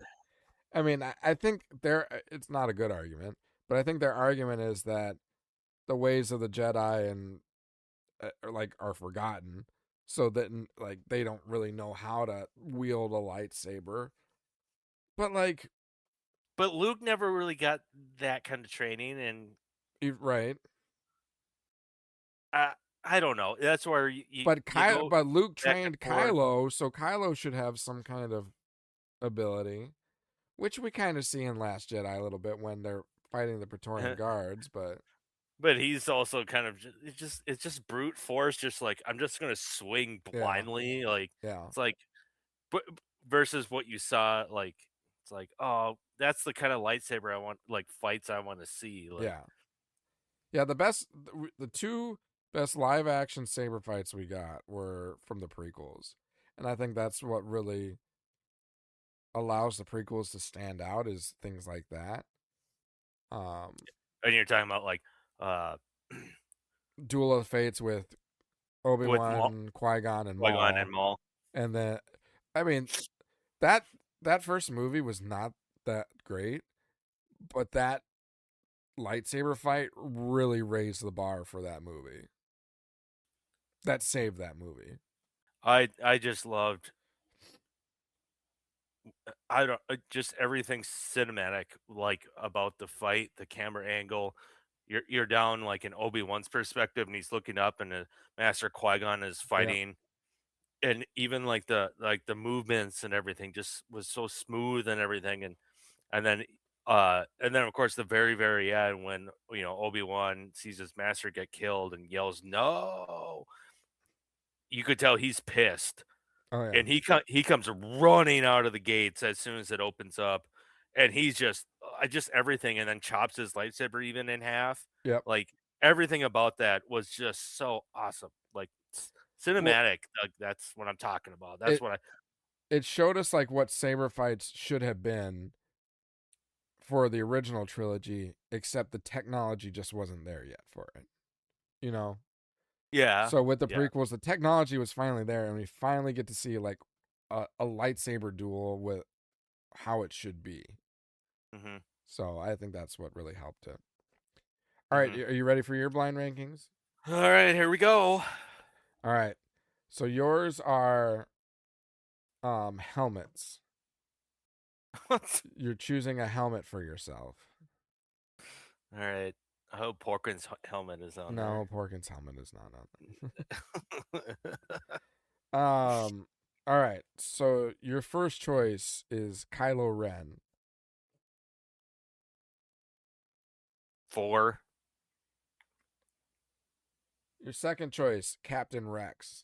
I mean, I think it's not a good argument, but I think their argument is that the ways of the Jedi and are forgotten. So that like they don't really know how to wield a lightsaber. But Luke never really got that kind of training, and right. I don't know. That's where but Luke trained Kylo, so Kylo should have some kind of ability, which we kind of see in Last Jedi a little bit when they're fighting the Praetorian Guards. But But he's also kind of it's just brute force, just like I'm just gonna swing Yeah. blindly, like Yeah. it's like but versus what you saw, like it's like, oh, that's the kind of lightsaber I want, like fights I want to see. Like, Yeah. Yeah, the two best live action saber fights we got were from the prequels. And I think that's what really allows the prequels to stand out is things like that. and you're talking about like uh Duel of the Fates with with Maul, Obi-Wan, Qui-Gon, and Qui-Gon Maul. and Maul. And then, I mean, that first movie was not that great, but that lightsaber fight really raised the bar for that movie. That saved that movie. I just loved I don't just everything cinematic, like about the fight, the camera angle. You're down like in Obi-Wan's perspective, and he's looking up, and Master Qui-Gon is fighting, and even like the movements and everything just was so smooth and everything, and then of course the very end when Obi-Wan sees his master get killed and yells no, you could tell he's pissed. Oh yeah. And he comes running out of the gates as soon as it opens up, and he's just everything, and then chops his lightsaber even in half. Yep. Like everything about that was just so awesome. Like cinematic. Like, that's what I'm talking about. That's what I. It showed us like what saber fights should have been for the original trilogy, except the technology just wasn't there yet for it. You know? Yeah. So with the prequels, the technology was finally there, and we finally get to see like a lightsaber duel with how it should be. Mm-hmm. So I think that's what really helped it. All right, are you ready for your blind rankings? All right, here we go. All right. So yours are helmets. You're choosing a helmet for yourself. All right. I hope Porkins' helmet is on there. No, Porkins' helmet is not on there. All right. So your first choice is Kylo Ren. 4. Your second choice, Captain Rex.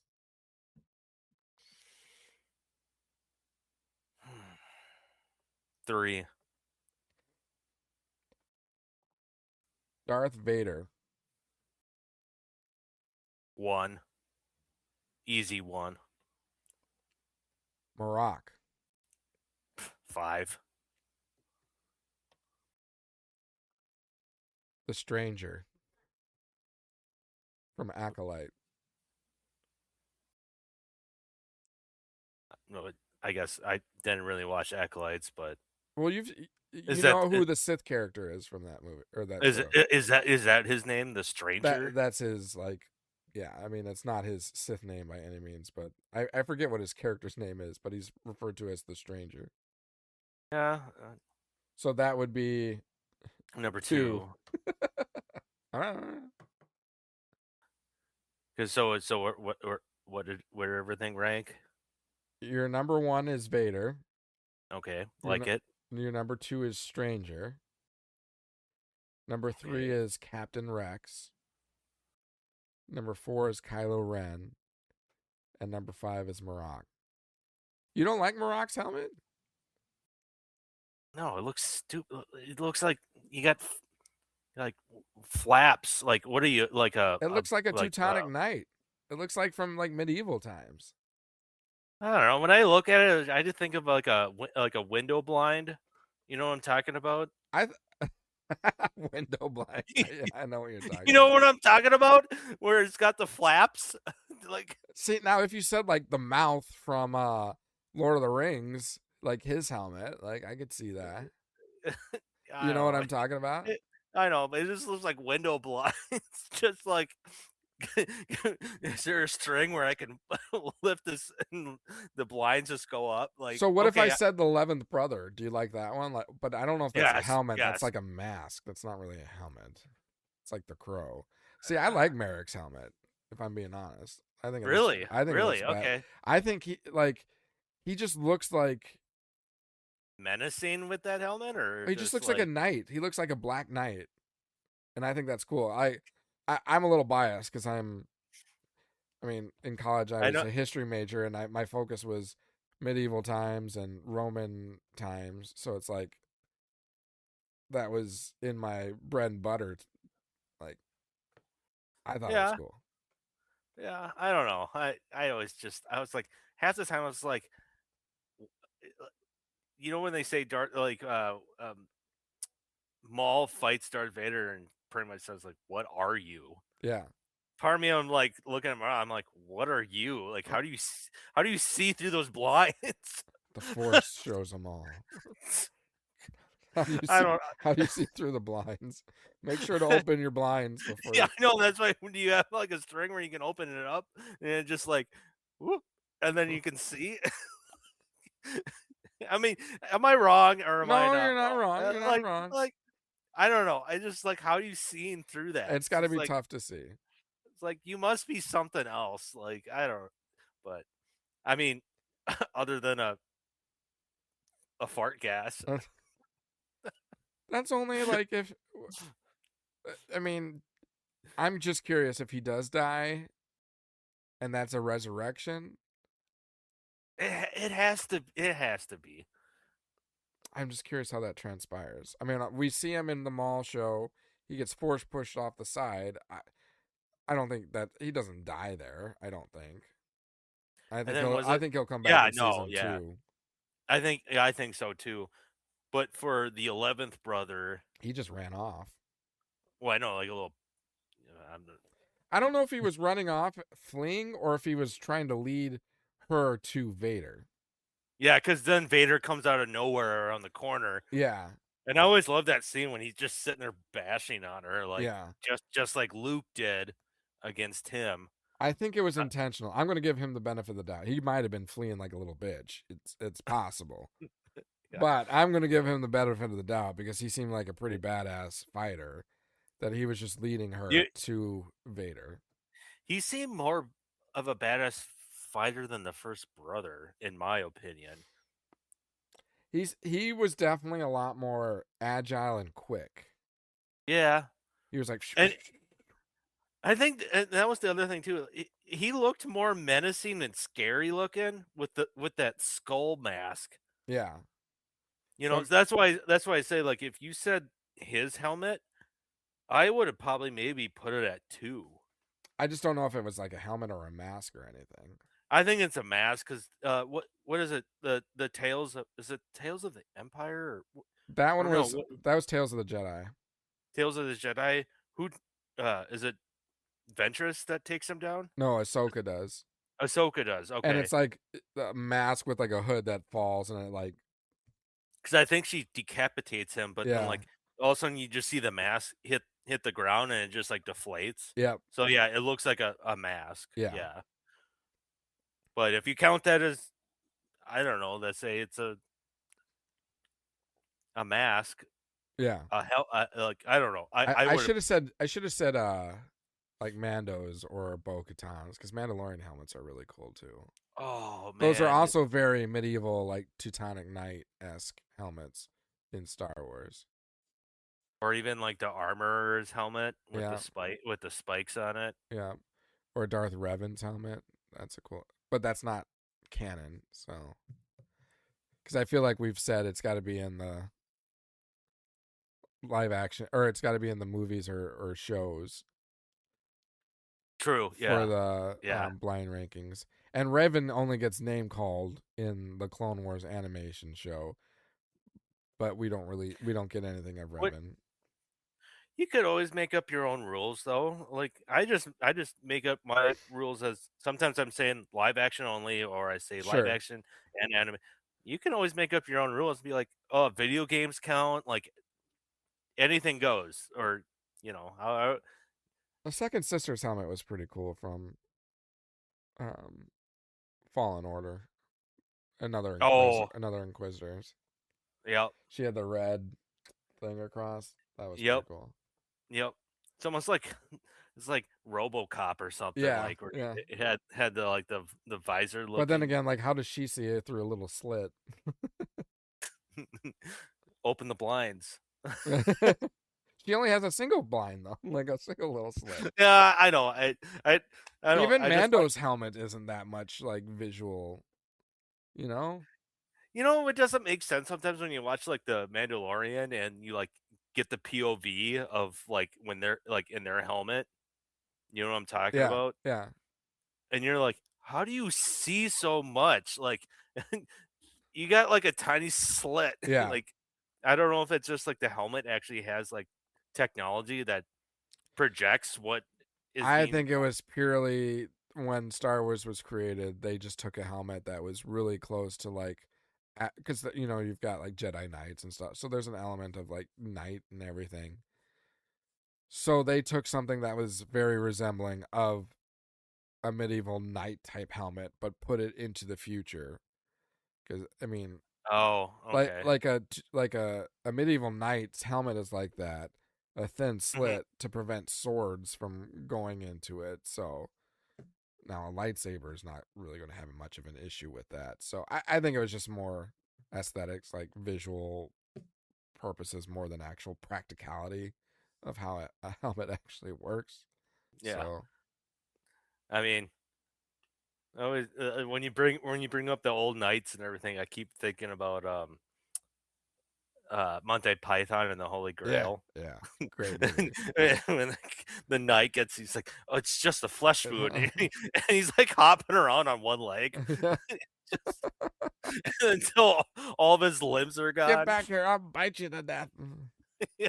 3. Darth Vader. 1. Easy 1. Marok. 5. The Stranger. From Acolyte. No, I guess I didn't really watch Acolytes, but Well, you Is know that- who the Sith character is from that movie or that is show. is that his name, the Stranger? That's his yeah, I mean it's not his Sith name by any means, but I forget what his character's name is, but he's referred to as the Stranger. Yeah. So that would be Number 2. 2. Because so what did everything rank? Your number 1 is Vader. Okay, Your like it. Your number 2 is Stranger. Number 3 is Captain Rex. Number 4 is Kylo Ren. And number 5 is Marok. You don't like Marok's helmet? No, it looks stupid. It looks like you got like flaps. Like what are you like a? It looks like a Teutonic Knight. It looks like from like medieval times. I don't know. When I look at it, I just think of like a window blind. You know what I'm talking about? Window blind. Yeah, I know what you're talking. You know what I'm talking about? Where it's got the flaps. Like, see, now if you said like the mouth from Lord of the Rings, like his helmet, like I could see that. You know what I'm talking about? I know, but it just looks like window blinds. Just like, is there a string where I can lift this and the blinds just go up? Like, so what if I said the 11th Brother? Do you like that one? Like, but I don't know if that's a helmet. Yes. That's like a mask. That's not really a helmet. It's like the Crow. See, I like Merrick's helmet. If I'm being honest, I think really, I think really, it looks bad. okay. I think he just looks like menacing with that helmet, or he just looks like a knight. He looks like a black knight. and I think that's cool. I'm a little biased because in college I I was know. a history major, and my focus was medieval times and Roman times, so it's like that was in my bread and butter. Like, I thought it was Yeah, cool. yeah. I don't know. I always just I was like half the time I was like, when they say Maul fights Darth Vader and pretty much says like, "What are you?" Yeah. Part of me, I'm like looking at him. I'm like, "What are you? Like, how do you see through those blinds?" The Force shows them all. How do you I see? don't. How do you see through the blinds? Make sure to open your blinds before. Yeah, I know. That's why when you have like a string where you can open it up and it just like, whoop, and then you can see. I mean, am I wrong or am I No, not you're not wrong. You're not Like, wrong. I don't know. I just like how you seeing through that. It's got to It's be like tough to see. it's like you must be something else. Like I don't. But I mean, other than a fart gas. That's only like if. I mean, I'm just curious if he does die, and that's a resurrection. It has to. It has to be. I'm just curious how that transpires. I mean, we see him in the mall show. He gets force pushed off the side. I don't think that he doesn't die there. I don't think. And then was I it? think he'll come back Yeah. in No. season Yeah. 2. I think so too. But for the 11th brother, He just ran off. well, I know like a little. I don't know if he was running off, fleeing, or if he was trying to lead her to Vader. Yeah, because then Vader comes out of nowhere around the corner. Yeah. And I always love that scene when he's just sitting there bashing on her, like Yeah. just like Luke did against him. I think it was intentional. I'm going to give him the benefit of the doubt. He might have been fleeing like a little bitch. It's possible. Yeah. But I'm going to give him the benefit of the doubt because he seemed like a pretty badass fighter, that he was just leading her to Vader. He seemed more of a badass fighter than the first brother, in my opinion. He was definitely a lot more agile and quick. Yeah. He was like, and I think that was the other thing too. He looked more menacing and scary looking with that skull mask. Yeah. So that's why I say, like, if you said his helmet, I would have probably maybe put it at 2. I just don't know if it was like a helmet or a mask or anything. I think it's a mask because what is it? The Tales of, is it Tales of the Empire? That one was that was Tales of the Jedi. Tales of the Jedi. Who is it? Ventress that takes him down? No, Ahsoka does. Ahsoka does. Okay, and it's like a mask with like a hood that falls, and it like, because I think she decapitates him, but then like all of a sudden you just see the mask hit the ground and it just like deflates. Yep. So yeah, it looks like a mask. Yeah. But if you count that as, I don't know, let's say it's a mask. Yeah. Like I don't know. I should have said like Mando's or Bo-Katan's, because Mandalorian helmets are really cool too. Oh man, those are also very medieval, like Teutonic Knight-esque helmets in Star Wars. Or even like the armorer's helmet with the spikes on it. Yeah. Or Darth Revan's helmet. That's a cool, but that's not canon. So, because I feel like we've said it's got to be in the live action, or it's got to be in the movies or shows. True. Yeah. For the blind rankings, and Revan only gets name called in the Clone Wars animation show, but we don't get anything of Revan. You could always make up your own rules, though. Like I just make up my rules as sometimes I'm saying live action only, or I say live action and anime. You can always make up your own rules and be like, oh, video games count, like anything goes, or how. The second sister's helmet was pretty cool from Fallen Order. Another Inquisitors. Yep. She had the red thing across. That was pretty cool. Yep. It's almost like it's like RoboCop or something. Yeah. Like where it had the like the visor looking. But then again, like, how does she see it through a little slit? Open the blinds. She only has a single blind though, like a single little slit. Yeah, I know. I don't. Even I just Mando's helmet isn't that much like visual, you know? it doesn't make sense sometimes when you watch like the Mandalorian and you like get the POV of like when they're like in their helmet. You know what I'm talking Yeah, about? yeah. And you're like, how do you see so much? Like, you got like a tiny slit. Yeah. Like, I don't know if it's just like the helmet actually has like technology that projects what is. I think it was purely when Star Wars was created, they just took a helmet that was really close to like, because you've got like Jedi Knights and stuff, so there's an element of like knight and everything. So they took something that was very resembling of a medieval knight type helmet, but put it into the future. Because I mean, Oh, okay. like a medieval knight's helmet is like that, a thin slit to prevent swords from going into it. So now a lightsaber is not really going to have much of an issue with that. So I think it was just more aesthetics, like visual purposes, more than actual practicality of how a helmet actually works. Yeah. So, I mean, always when you bring up the old knights and everything, I keep thinking about Monty Python and the Holy Grail. Yeah, great movie. When the knight he's like, "Oh, it's just a flesh wound," and he's like hopping around on one leg until all of his limbs are gone. Get back here! I'll bite you to death. Yeah.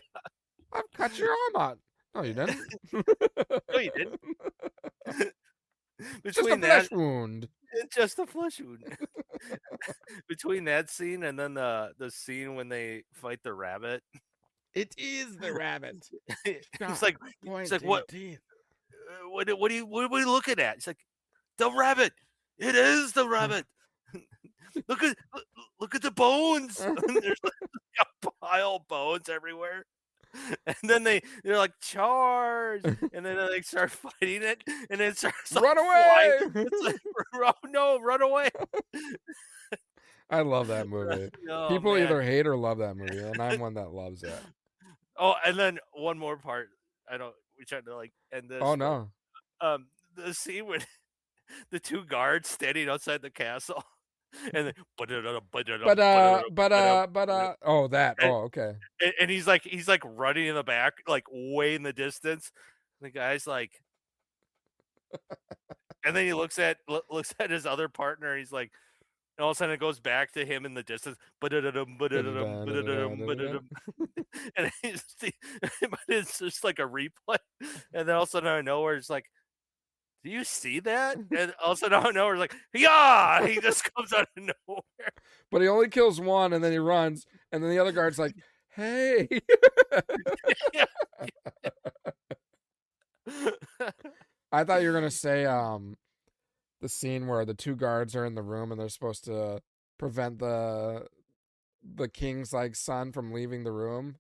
I've cut your arm out. No, you didn't. No, you didn't. Just a Between flesh that, wound. just a flesh wound. Between that scene and then the scene when they fight the rabbit, It is the rabbit. he's like, what? Teeth. What are you looking at? He's like, the rabbit. It is the rabbit. look at the bones. There's like a pile of bones everywhere. And then they're like, charge, and then they like start fighting it, and it starts like, Run away! It's like, no, run away! I love that movie. Oh, People man. either hate or love that movie, and I'm one that loves it. Oh, and then one more part. We tried to like end this. Oh no! The scene with the two guards standing outside the castle, and then, oh that. Oh okay. and he's like running in the back, like way in the distance. The guy's like, and then he looks at his other partner. He's like, and all of a sudden it goes back to him in the distance. And it's just like a replay. And then all of a sudden out of nowhere, it's like, do you see that? And all of a sudden out of nowhere, it's like, yeah, he just comes out of nowhere. But he only kills one, and then he runs, and then the other guard's like, "Hey." I thought you were gonna say the scene where the two guards are in the room and they're supposed to prevent the king's like son from leaving the room,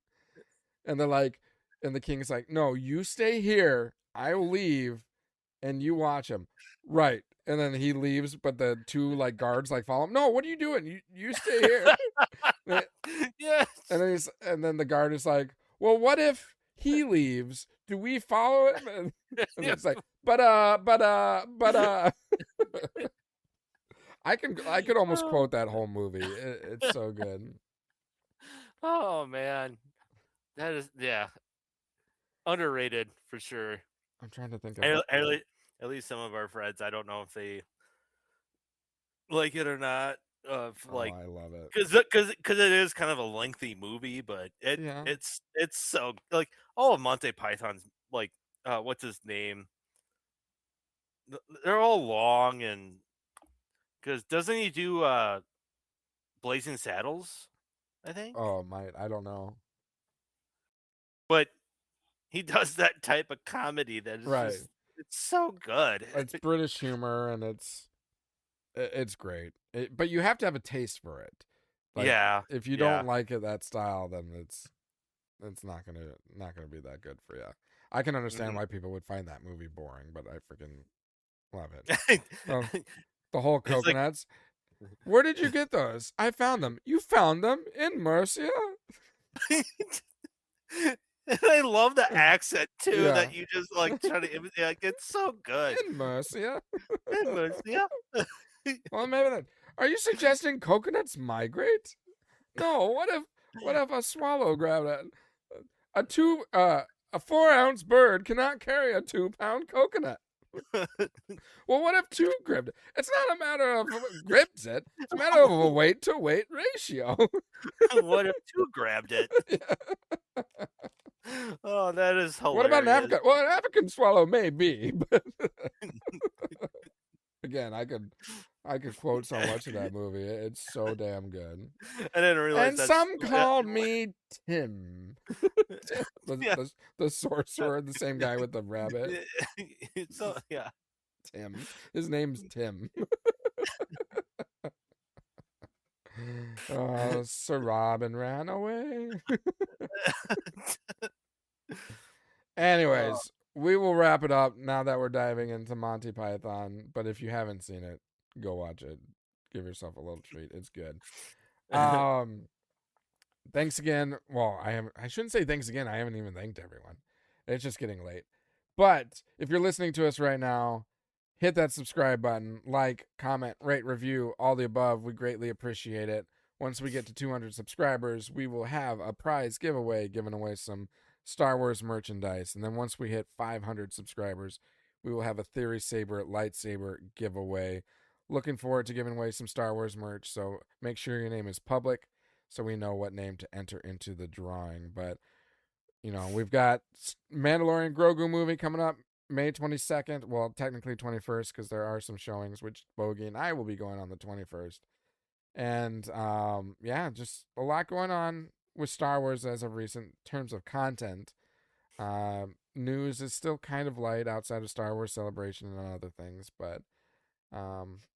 and they're like, and the king's like, "No, you stay here. I will leave, and you watch him." Right. And then he leaves, but the two like guards like follow him. "No, what are you doing? You stay here." Yes. And then the guard is like, "Well, what if he leaves? Do we follow him?" And it's like, but I could almost quote that whole movie. It's so good. Oh man, that is underrated for sure. I'm trying to think of at least some of our friends. I don't know if they like it or not. I love it because it is kind of a lengthy movie, but it's so like all of Monty Python's like what's his name? They're all long, and because doesn't he do Blazing Saddles? I think. Oh I don't know. But he does that type of comedy that is right. It's so good. It's British humor, and it's great. But you have to have a taste for it. Like, yeah. If you don't like it that style, then it's not gonna be that good for you. I can understand why people would find that movie boring, but I freaking love it. The whole coconuts. Like, where did you get those? I found them. You found them in Mercia? And I love the accent too Yeah. that you just like try to imitate. Like, it's so good. In Mercia. Yeah. Well, maybe that. Are you suggesting coconuts migrate? No. What if a swallow grabbed a 4-ounce bird cannot carry a 2-pound coconut? Well, what if 2 gripped it? It's not a matter of gripped it. It's a matter of a weight to weight ratio. What if 2 grabbed it? Oh, that is hilarious. What about an African? Well, an African swallow may be, but again, I could quote so much of that movie. It's so damn good. I didn't realize. And some called me Tim. The sorcerer, the same guy with the rabbit. So, yeah. Tim. His name's Tim. Sir Robin ran away. Anyways, we will wrap it up now that we're diving into Monty Python. But if you haven't seen it, go watch it. Give yourself a little treat. It's good. Thanks again. Well, I shouldn't say thanks again. I haven't even thanked everyone. It's just getting late. But if you're listening to us right now, hit that subscribe button, like, comment, rate, review, all the above. We greatly appreciate it. Once we get to 200 subscribers, we will have a prize giveaway, giving away some Star Wars merchandise. And then once we hit 500 subscribers, we will have a Theory Saber lightsaber giveaway. Looking forward to giving away some Star Wars merch, so make sure your name is public so we know what name to enter into the drawing. But, we've got Mandalorian Grogu movie coming up May 22nd. Well, technically 21st because there are some showings, which Bogey and I will be going on the 21st. And, just a lot going on with Star Wars as of recent terms of content. News is still kind of light outside of Star Wars Celebration and other things, but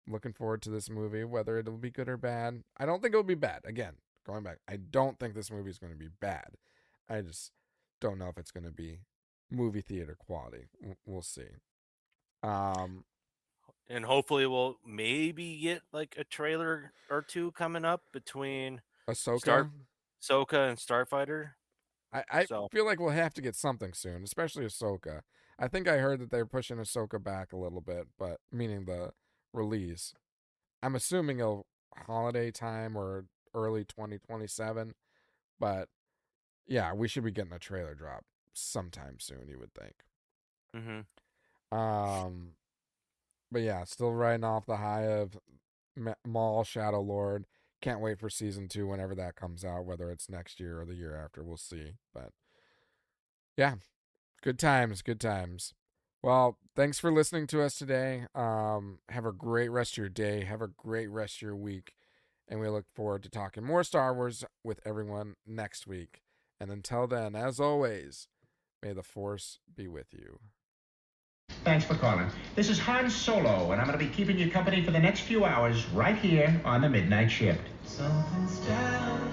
looking forward to this movie, whether it'll be good or bad. I don't think it'll be bad. Again, going back, I don't think this movie is going to be bad. I just don't know if it's going to be movie theater quality. We'll see. And hopefully we'll maybe get like a trailer or 2 coming up between Ahsoka and Starfighter. I feel like we'll have to get something soon, especially Ahsoka. I think I heard that they're pushing Ahsoka back a little bit, but meaning the release. I'm assuming it'll holiday time or early 2027, but yeah, we should be getting a trailer drop sometime soon, you would think. But yeah, still riding off the high of Maul Shadow Lord. Can't wait for season 2 whenever that comes out, whether it's next year or the year after. We'll see. But yeah, good times. Well, thanks for listening to us today. Have a great rest of your day. Have a great rest of your week. And we look forward to talking more Star Wars with everyone next week. And until then, as always, may the Force be with you. Thanks for calling. This is Han Solo, and I'm going to be keeping you company for the next few hours right here on the Midnight Shift. Something's down